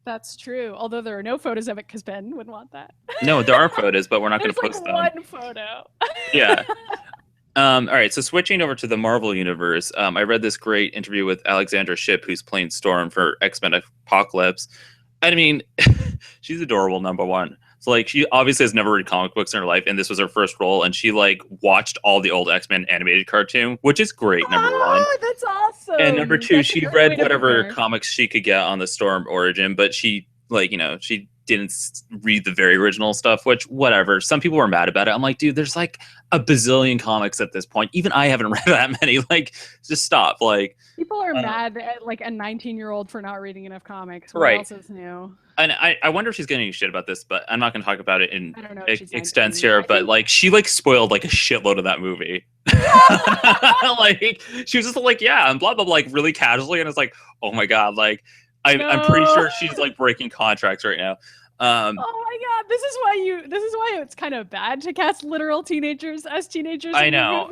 That's true. Although there are no photos of it, because Ben wouldn't want that. No, there are photos, but we're not going to post them. One photo. Yeah. All right. So switching over to the Marvel universe, I read this great interview with Alexandra Shipp, who's playing Storm for X-Men Apocalypse. I mean, she's adorable, number one. So like, she obviously has never read comic books in her life, and this was her first role, and she like watched all the old X-Men animated cartoon, which is great. Number one. That's awesome. And number two, she read whatever comics she could get on the Storm origin, but she she didn't read the very original stuff, which whatever. Some people were mad about it. I'm like, dude, there's like a bazillion comics at this point. Even I haven't read that many. Like, just stop. Like, people are mad at like a 19-year-old for not reading enough comics. What else is new? And I wonder if she's getting any shit about this, but I'm not going to talk about it in extents here. But like, she like spoiled like a shitload of that movie. Like, she was just like, yeah, and blah blah blah, like really casually, and it's like, oh my god, like. I'm pretty sure she's like breaking contracts right now. Oh my god, this is why it's kind of bad to cast literal teenagers as teenagers. I know.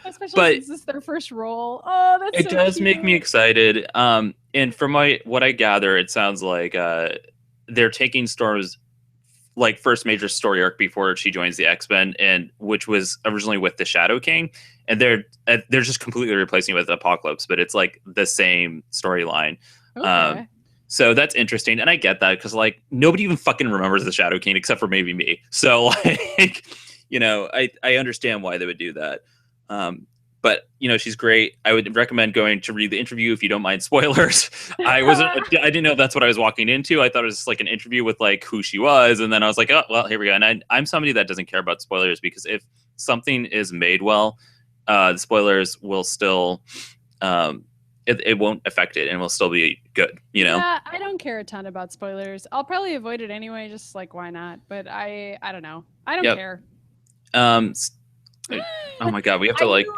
Especially since this is their first role. Oh, that's it does make me excited. And from what I gather, it sounds like they're taking Storm's like first major story arc before she joins the X-Men, and which was originally with the Shadow King, and they're just completely replacing it with Apocalypse, but it's like the same storyline. Okay. So that's interesting, and I get that because like nobody even fucking remembers the Shadow King except for maybe me. So like, I understand why they would do that. But she's great. I would recommend going to read the interview if you don't mind spoilers. I didn't know that's what I was walking into. I thought it was just like an interview with like who she was, and then I was like, oh well, here we go. And I'm somebody that doesn't care about spoilers because if something is made well, the spoilers will still. It won't affect it and will still be good, Yeah, I don't care a ton about spoilers. I'll probably avoid it anyway, just like why not? But I don't know. I don't care. Oh my god, we have to I think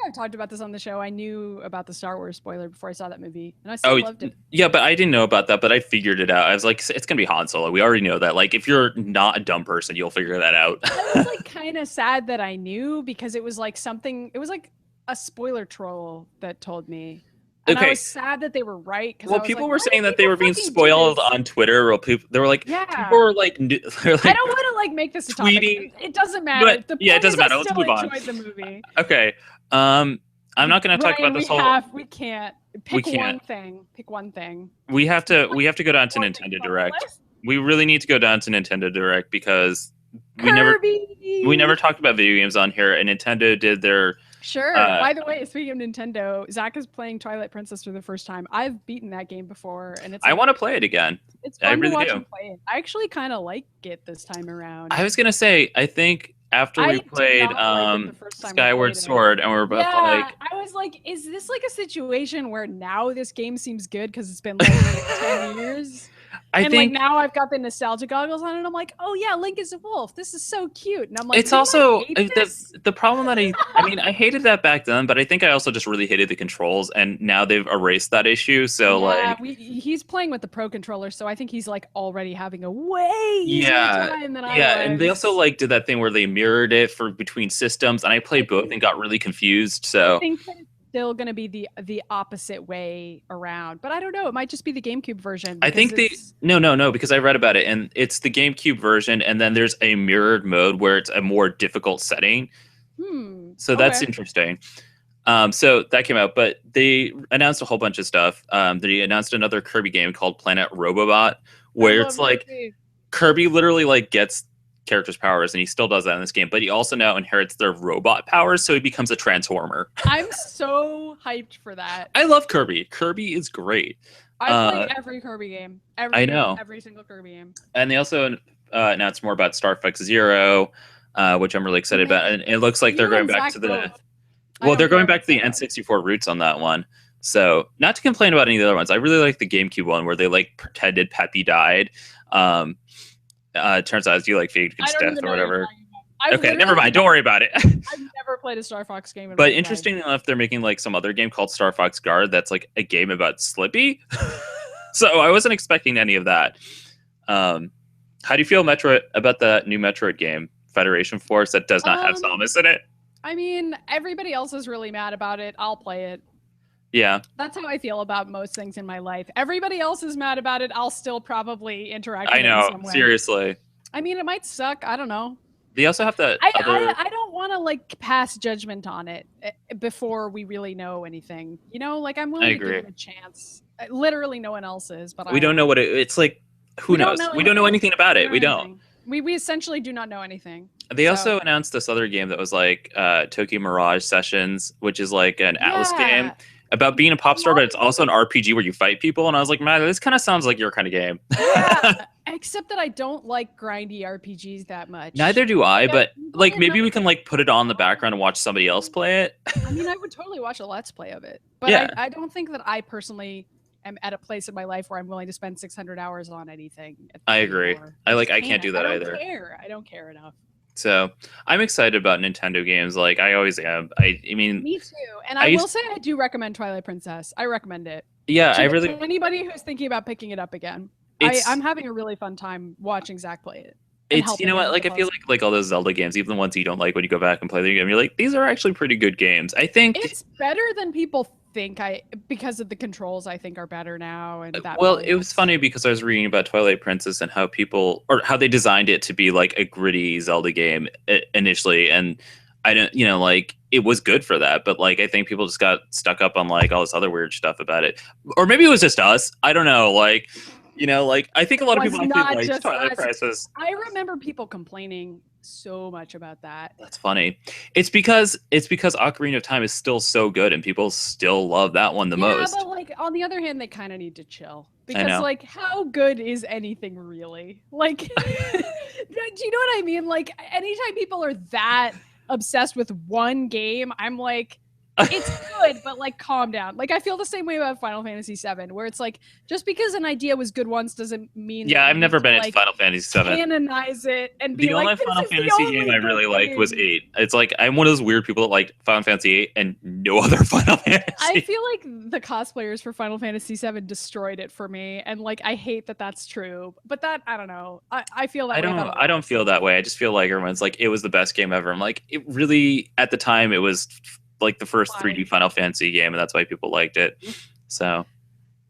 I've talked about this on the show. I knew about the Star Wars spoiler before I saw that movie, and I still loved it. Yeah, but I didn't know about that, but I figured it out. I was like, it's gonna be Han Solo. We already know that. Like, if you're not a dumb person, you'll figure that out. I was like kind of sad that I knew because it was like it was like a spoiler troll that told me. And I was sad that they were right. Well, people were saying that they were being spoiled on Twitter. Or they were like, yeah. People were like, I don't want to like make this a topic. It doesn't matter. It doesn't matter. Let's move on. The movie. Okay. I'm not going to talk about this We can't pick one thing. Pick one thing. We have to go down to Nintendo Direct. We really need to go down to Nintendo Direct because we never talked about video games on here, and Nintendo did their. Sure. By the way, speaking of Nintendo, Zach is playing Twilight Princess for the first time. I've beaten that game before, and I want to play it again. It's fun to watch him play it. I actually kind of like it this time around. I was gonna say, I think after we played Skyward Sword, and we're both like, I was like, is this like a situation where now this game seems good because it's been like 10 years? I think like now I've got the nostalgia goggles on and I'm like, oh yeah, Link is a wolf. This is so cute. And I'm like, it's also the problem that I hated that back then, but I think I also just really hated the controls, and now they've erased that issue. So he's playing with the Pro controller, so I think he's like already having a way easier time than I was. And they also like did that thing where they mirrored it for between systems, and I played both and got really confused. So I think still going to be the opposite way around, but I don't know, it might just be the GameCube version. I think no because I read about it, and it's the GameCube version, and then there's a mirrored mode where it's a more difficult setting. So that's interesting. So that came out, but they announced a whole bunch of stuff. They announced another Kirby game called Planet Robobot, where it's like Kirby literally like gets characters' powers, and he still does that in this game, but he also now inherits their robot powers, so he becomes a transformer. I'm so hyped for that. I love Kirby. Kirby is great. I play every Kirby game. Every single Kirby game. And they also announced more about StarFox Zero, which I'm really excited about. And it looks like they're going back to the N64 roots on that one. So not to complain about any of the other ones. I really like the GameCube one where they like pretended Peppy died. Turns out you like Fade's death or whatever. Okay, never mind. Don't worry about it. I've never played a StarFox game. But interestingly enough, they're making like some other game called StarFox Guard that's like a game about Slippy. So I wasn't expecting any of that. How do you feel about the new Metroid game, Federation Force, that does not have Samus in it? I mean, everybody else is really mad about it. I'll play it. Yeah. That's how I feel about most things in my life. Everybody else is mad about it. I'll still probably interact with it in some way. Seriously. I mean, it might suck. I don't know. They also have to. I don't want to like pass judgment on it before we really know anything. Like I'm willing to give it a chance. Literally, no one else is. But we don't know what it's like. Who knows? We don't know anything about it. We don't. We essentially do not know anything. They also announced this other game that was like Tokyo Mirage Sessions, which is like an Atlas game about being a pop star, but it's also an RPG where you fight people. And I was like, man, this kind of sounds like your kind of game. Yeah, except that I don't like grindy RPGs that much. Neither do I, but like maybe we can like put it on the background and watch somebody else play it. I mean, I would totally watch a Let's Play of it. But I don't think that I personally am at a place in my life where I'm willing to spend 600 hours on anything. I agree. I can't do that either. I don't care enough. So I'm excited about Nintendo games. Like I always am. I mean, me too. And I will say I do recommend Twilight Princess. I recommend it. Yeah, to anybody who's thinking about picking it up again. I'm having a really fun time watching Zach play it. It's what, like I feel like all those Zelda games, even the ones you don't like, when you go back and play the game, you're like, these are actually pretty good games. I think it's better than people think. Because of the controls, I think are better now. And that it was funny because I was reading about Twilight Princess and how they designed it to be like a gritty Zelda game initially, and I don't, like it was good for that, but like I think people just got stuck up on like all this other weird stuff about it, or maybe it was just us. I don't know. Like, like I think a lot of people actually like Twilight Princess. I remember people complaining so much about that. That's funny. It's because Ocarina of Time is still so good and people still love that one the most. Yeah, but like on the other hand, they kind of need to chill because like how good is anything really? Like, do you know what I mean? Like anytime people are that obsessed with one game, I'm like, it's good, but like calm down. Like I feel the same way about Final Fantasy VII, where it's like just because an idea was good once doesn't mean I've never been into Final Fantasy VII. Canonize it and be the only Final Fantasy game I really liked was 8. It's like I'm one of those weird people that liked Final Fantasy 8 and no other Final Fantasy. I feel like the cosplayers for Final Fantasy VII destroyed it for me, and like I hate that that's true. But that I don't know. I feel that I don't feel that way. I just feel like everyone's like it was the best game ever. I'm like it really at the time it was like the first 3D Final Fantasy game, and that's why people liked it. So,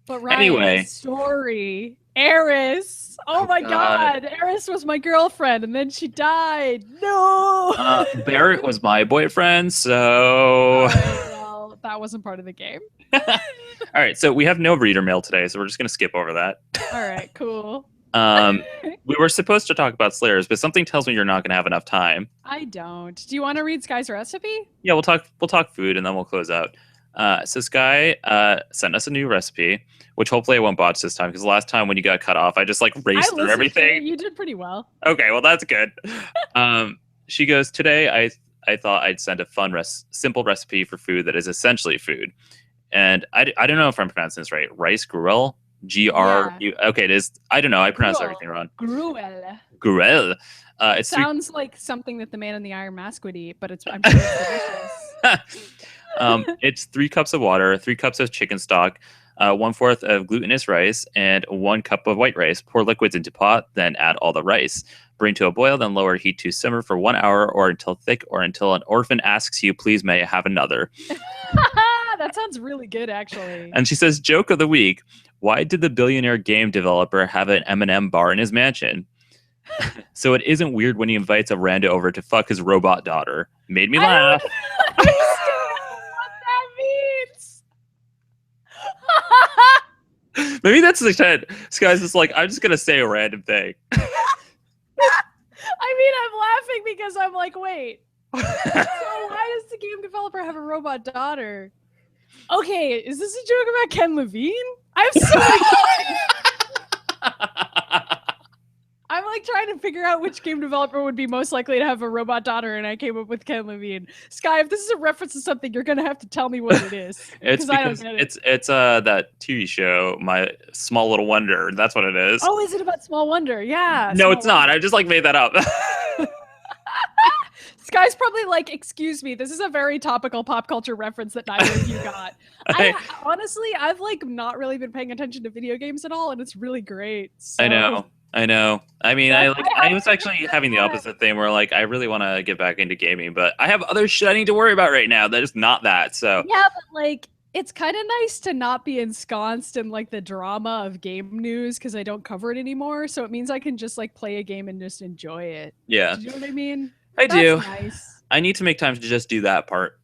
but Ryan, anyway, story, Eris. Oh my God, Eris was my girlfriend, and then she died. No, Barrett was my boyfriend. So, well, that wasn't part of the game. All right, so we have no reader mail today, so we're just gonna skip over that. All right, cool. We were supposed to talk about Slayers, but something tells me you're not going to have enough time. I don't. Do you want to read Skye's recipe? Yeah, we'll talk food and then we'll close out. So Skye sent us a new recipe, which hopefully I won't botch this time because the last time when you got cut off, I just like raced through everything. You did pretty well. Okay, well that's good. She goes, today I thought I'd send a fun simple recipe for food that is essentially food, and I don't know if I'm pronouncing this right. Rice Gruel. Okay, it is. I don't know. I pronounced everything wrong. Gruel. It sounds like something that the man in the iron mask would eat, but I'm sure it's delicious. It's 3 cups of water, 3 cups of chicken stock, 1/4 of glutinous rice, and 1 cup of white rice. Pour liquids into pot, then add all the rice. Bring to a boil, then lower heat to simmer for 1 hour or until thick or until an orphan asks you, please may I have another. That sounds really good, actually. And she says, joke of the week. Why did the billionaire game developer have an M&M bar in his mansion? So it isn't weird when he invites a rando over to fuck his robot daughter. Made me laugh. I don't know what that means. Maybe that's the intent. This guy's just like, I'm just going to say a random thing. I mean, I'm laughing because I'm like, wait. So why does the game developer have a robot daughter? Okay, is this a joke about Ken Levine? I'm so I'm like trying to figure out which game developer would be most likely to have a robot daughter, and I came up with Ken Levine. Skye, if this is a reference to something, you're gonna have to tell me what it is. It's I don't get it. It's that TV show, My Small Little Wonder. That's what it is. Oh, is it about Small Wonder? Yeah. No, it's not. I just like made that up. Skye's probably like, excuse me, this is a very topical pop culture reference that neither of you got. Honestly, I've like not really been paying attention to video games at all, and it's really great. So. I know. I mean, I was actually having the opposite thing where like I really want to get back into gaming, but I have other shit I need to worry about right now. That is not that. So yeah, but like it's kind of nice to not be ensconced in like the drama of game news because I don't cover it anymore. So it means I can just like play a game and just enjoy it. Yeah. Do you know what I mean? I do. Nice. I need to make time to just do that part.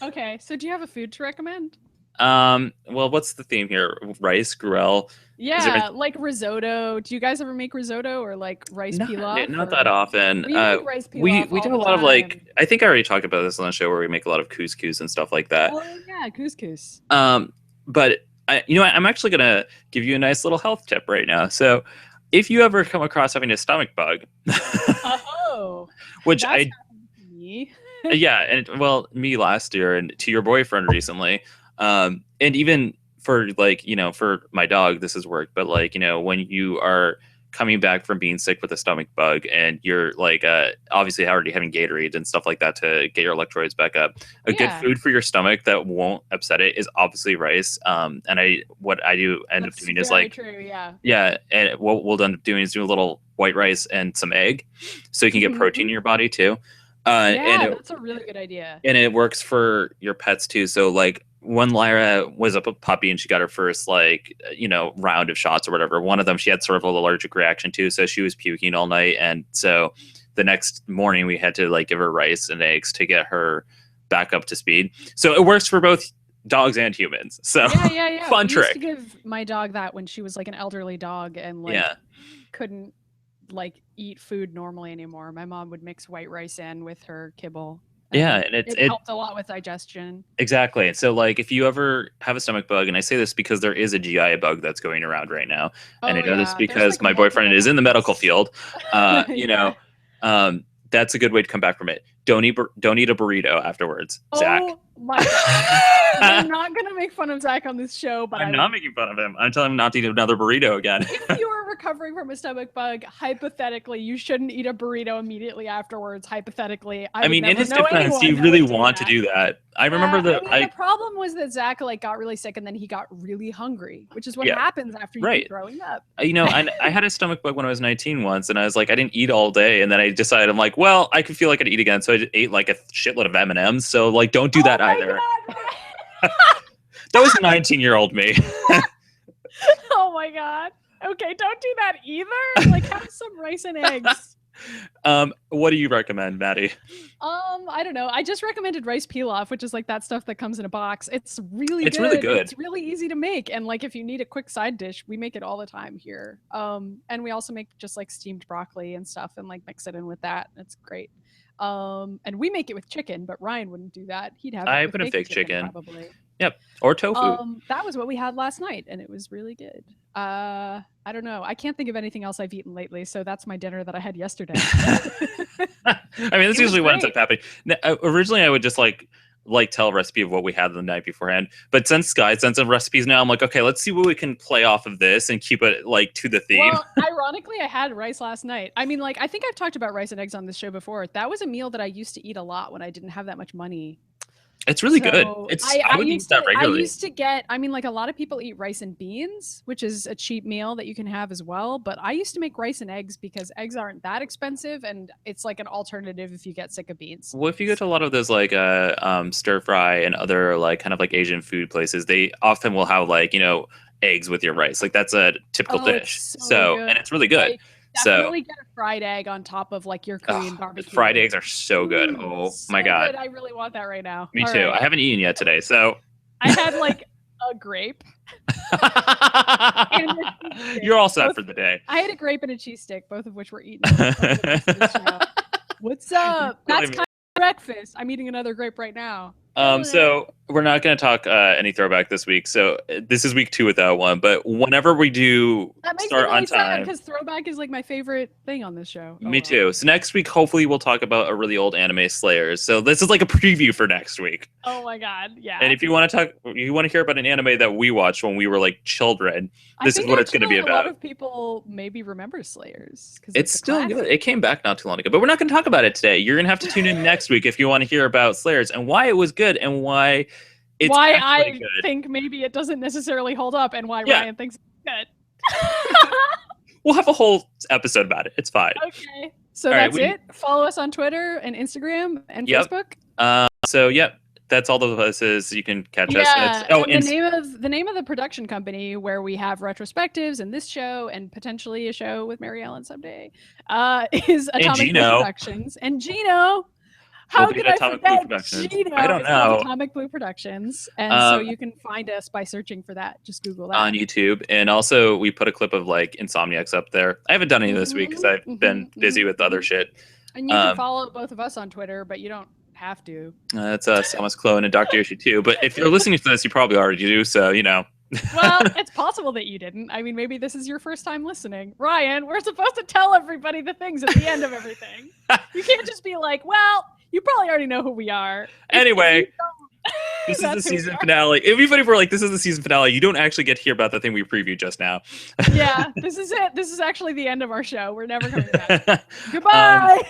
Okay, so do you have a food to recommend? Well, what's the theme here? Rice, Gruel. Yeah, like risotto. Do you guys ever make risotto or like rice pilaf? Not that often. We make rice pilaf we do a lot of like. I think I already talked about this on the show where we make a lot of couscous and stuff like that. Oh yeah, couscous. But I'm actually gonna give you a nice little health tip right now. So, if you ever come across having a stomach bug, which I. Me. Yeah, and well, me last year, and to your boyfriend recently, and even for like for my dog, this has worked. But like when you are coming back from being sick with a stomach bug, and you're like obviously already having Gatorade and stuff like that to get your electrolytes back up, good food for your stomach that won't upset it is obviously rice. And what I do end up doing is like and what we'll end up doing is do a little white rice and some egg, so you can get protein in your body too. That's a really good idea. And it works for your pets too. So like when Lyra was a puppy and she got her first round of shots or whatever, one of them she had sort of an allergic reaction to, so she was puking all night, and so the next morning we had to like give her rice and eggs to get her back up to speed. So it works for both dogs and humans. So yeah. fun trick. Used to give my dog that when she was like an elderly dog and like couldn't like eat food normally anymore. My mom would mix white rice in with her kibble. Yeah, and it helped a lot with digestion. Exactly. So like if you ever have a stomach bug, and I say this because there is a GI bug that's going around right now, and I know this because like my boyfriend is in the medical field. You know, that's a good way to come back from it. Don't eat a burrito afterwards, Zach. Oh my God. I'm not gonna make fun of Zach on this show, but I'm not making fun of him. I'm telling him not to eat another burrito again. If you are recovering from a stomach bug, hypothetically, you shouldn't eat a burrito immediately afterwards. Hypothetically, I mean, in his defense, you really want to do that. I remember the problem was that Zach like got really sick and then he got really hungry, which is what happens after you keep throwing up. You know, I had a stomach bug when I was 19 once, and I was like, I didn't eat all day, and then I decided I'm like, well, I could feel like I'd eat again, so I just ate like a shitload of M&Ms. So like, don't do that either. That was 19-year-old me. Oh my God. Okay, don't do that either. Like, have some rice and eggs. What do you recommend, Maddy? I don't know. I just recommended rice pilaf, which is like that stuff that comes in a box. It's really good. It's really easy to make. And like if you need a quick side dish, we make it all the time here. And we also make just like steamed broccoli and stuff and like mix it in with that. It's great. And we make it with chicken, but Ryan wouldn't do that. He'd have I put a fake chicken. Probably. Yep. Or tofu. That was what we had last night, and it was really good. I don't know. I can't think of anything else I've eaten lately, so that's my dinner that I had yesterday. I mean, that's usually what ends up happening. Now, originally, I would just like tell a recipe of what we had the night beforehand. But since Skye sent some recipes now, I'm like, okay, let's see what we can play off of this and keep it like to the theme. Well, ironically, I had rice last night. I mean, like, I think I've talked about rice and eggs on this show before. That was a meal that I used to eat a lot when I didn't have that much money. It's really good. I would eat that regularly. I used to get, I mean, like a lot of people eat rice and beans, which is a cheap meal that you can have as well. But I used to make rice and eggs because eggs aren't that expensive. And it's like an alternative if you get sick of beans. Well, if you go to a lot of those like stir fry and other like kind of like Asian food places, they often will have like, you know, eggs with your rice. Like that's a typical dish. So and it's really good. Definitely get a fried egg on top of like your Korean barbecue. Fried eggs are so good. Oh my God. Good. I really want that right now. Me too. Right. I haven't eaten yet today. So I had like a grape. You're all set for the day. I had a grape and a cheese stick, both of which were eaten. What's up? That's kind of breakfast. I'm eating another grape right now. So we're not going to talk any throwback this week. So this is week 2 without one. But whenever we do start on time, because throwback is like my favorite thing on this show. Me too. So next week, hopefully, we'll talk about a really old anime, Slayers. So this is like a preview for next week. Oh my God, yeah. And if you want to hear about an anime that we watched when we were like children, this is what it's going to be about. A lot of people maybe remember Slayers because it's still good. It came back not too long ago, but we're not going to talk about it today. You're going to have to tune in next week if you want to hear about Slayers and why it was good and why I think maybe it doesn't necessarily hold up and why Ryan thinks it's good. We'll have a whole episode about it. It's fine. Okay. So that's it. Follow us on Twitter and Instagram and Facebook. That's all the places you can catch us. The name of the production company where we have retrospectives and this show and potentially a show with Mary Ellen someday is Atomic Blue Productions. And GENO. How could I forget GENO? I don't know. Atomic Blue Productions. And so you can find us by searching for that. Just Google that. On YouTube. And also we put a clip of like Insomniacs up there. I haven't done any this week because I've been busy with other shit. And you can follow both of us on Twitter, but you don't have to. That's Selma's Clone and Dr. Yoshi too. But if you're listening to this, you probably already do. So, you know. Well, it's possible that you didn't. I mean, maybe this is your first time listening. Ryan, we're supposed to tell everybody the things at the end of everything. You can't just be like, well, you probably already know who we are. Anyway, this is the season finale. Everybody were like, this is the season finale. You don't actually get to hear about the thing we previewed just now. Yeah, this is it. This is actually the end of our show. We're never coming back. Goodbye.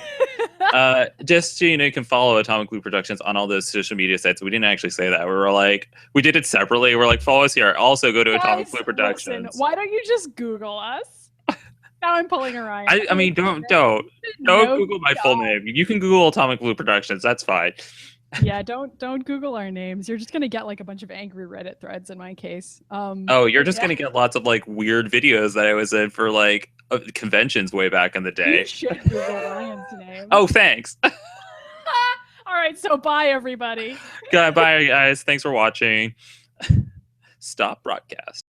Just so you know, you can follow Atomic Blue Productions on all those social media sites. We didn't actually say that. We were like, we did it separately. We're like, follow us here. Also go to Atomic Blue Productions. Listen, why don't you just Google us? Now I'm pulling a Ryan. I mean, don't Google my full name. You can Google Atomic Blue Productions. That's fine. Yeah, don't Google our names. You're just gonna get like a bunch of angry Reddit threads in my case. Oh, you're but just yeah, gonna get lots of like weird videos that I was in for like conventions way back in the you day. should Google Ryan's name. Oh, thanks. All right, so bye everybody. Bye, guys. Thanks for watching. Stop broadcast.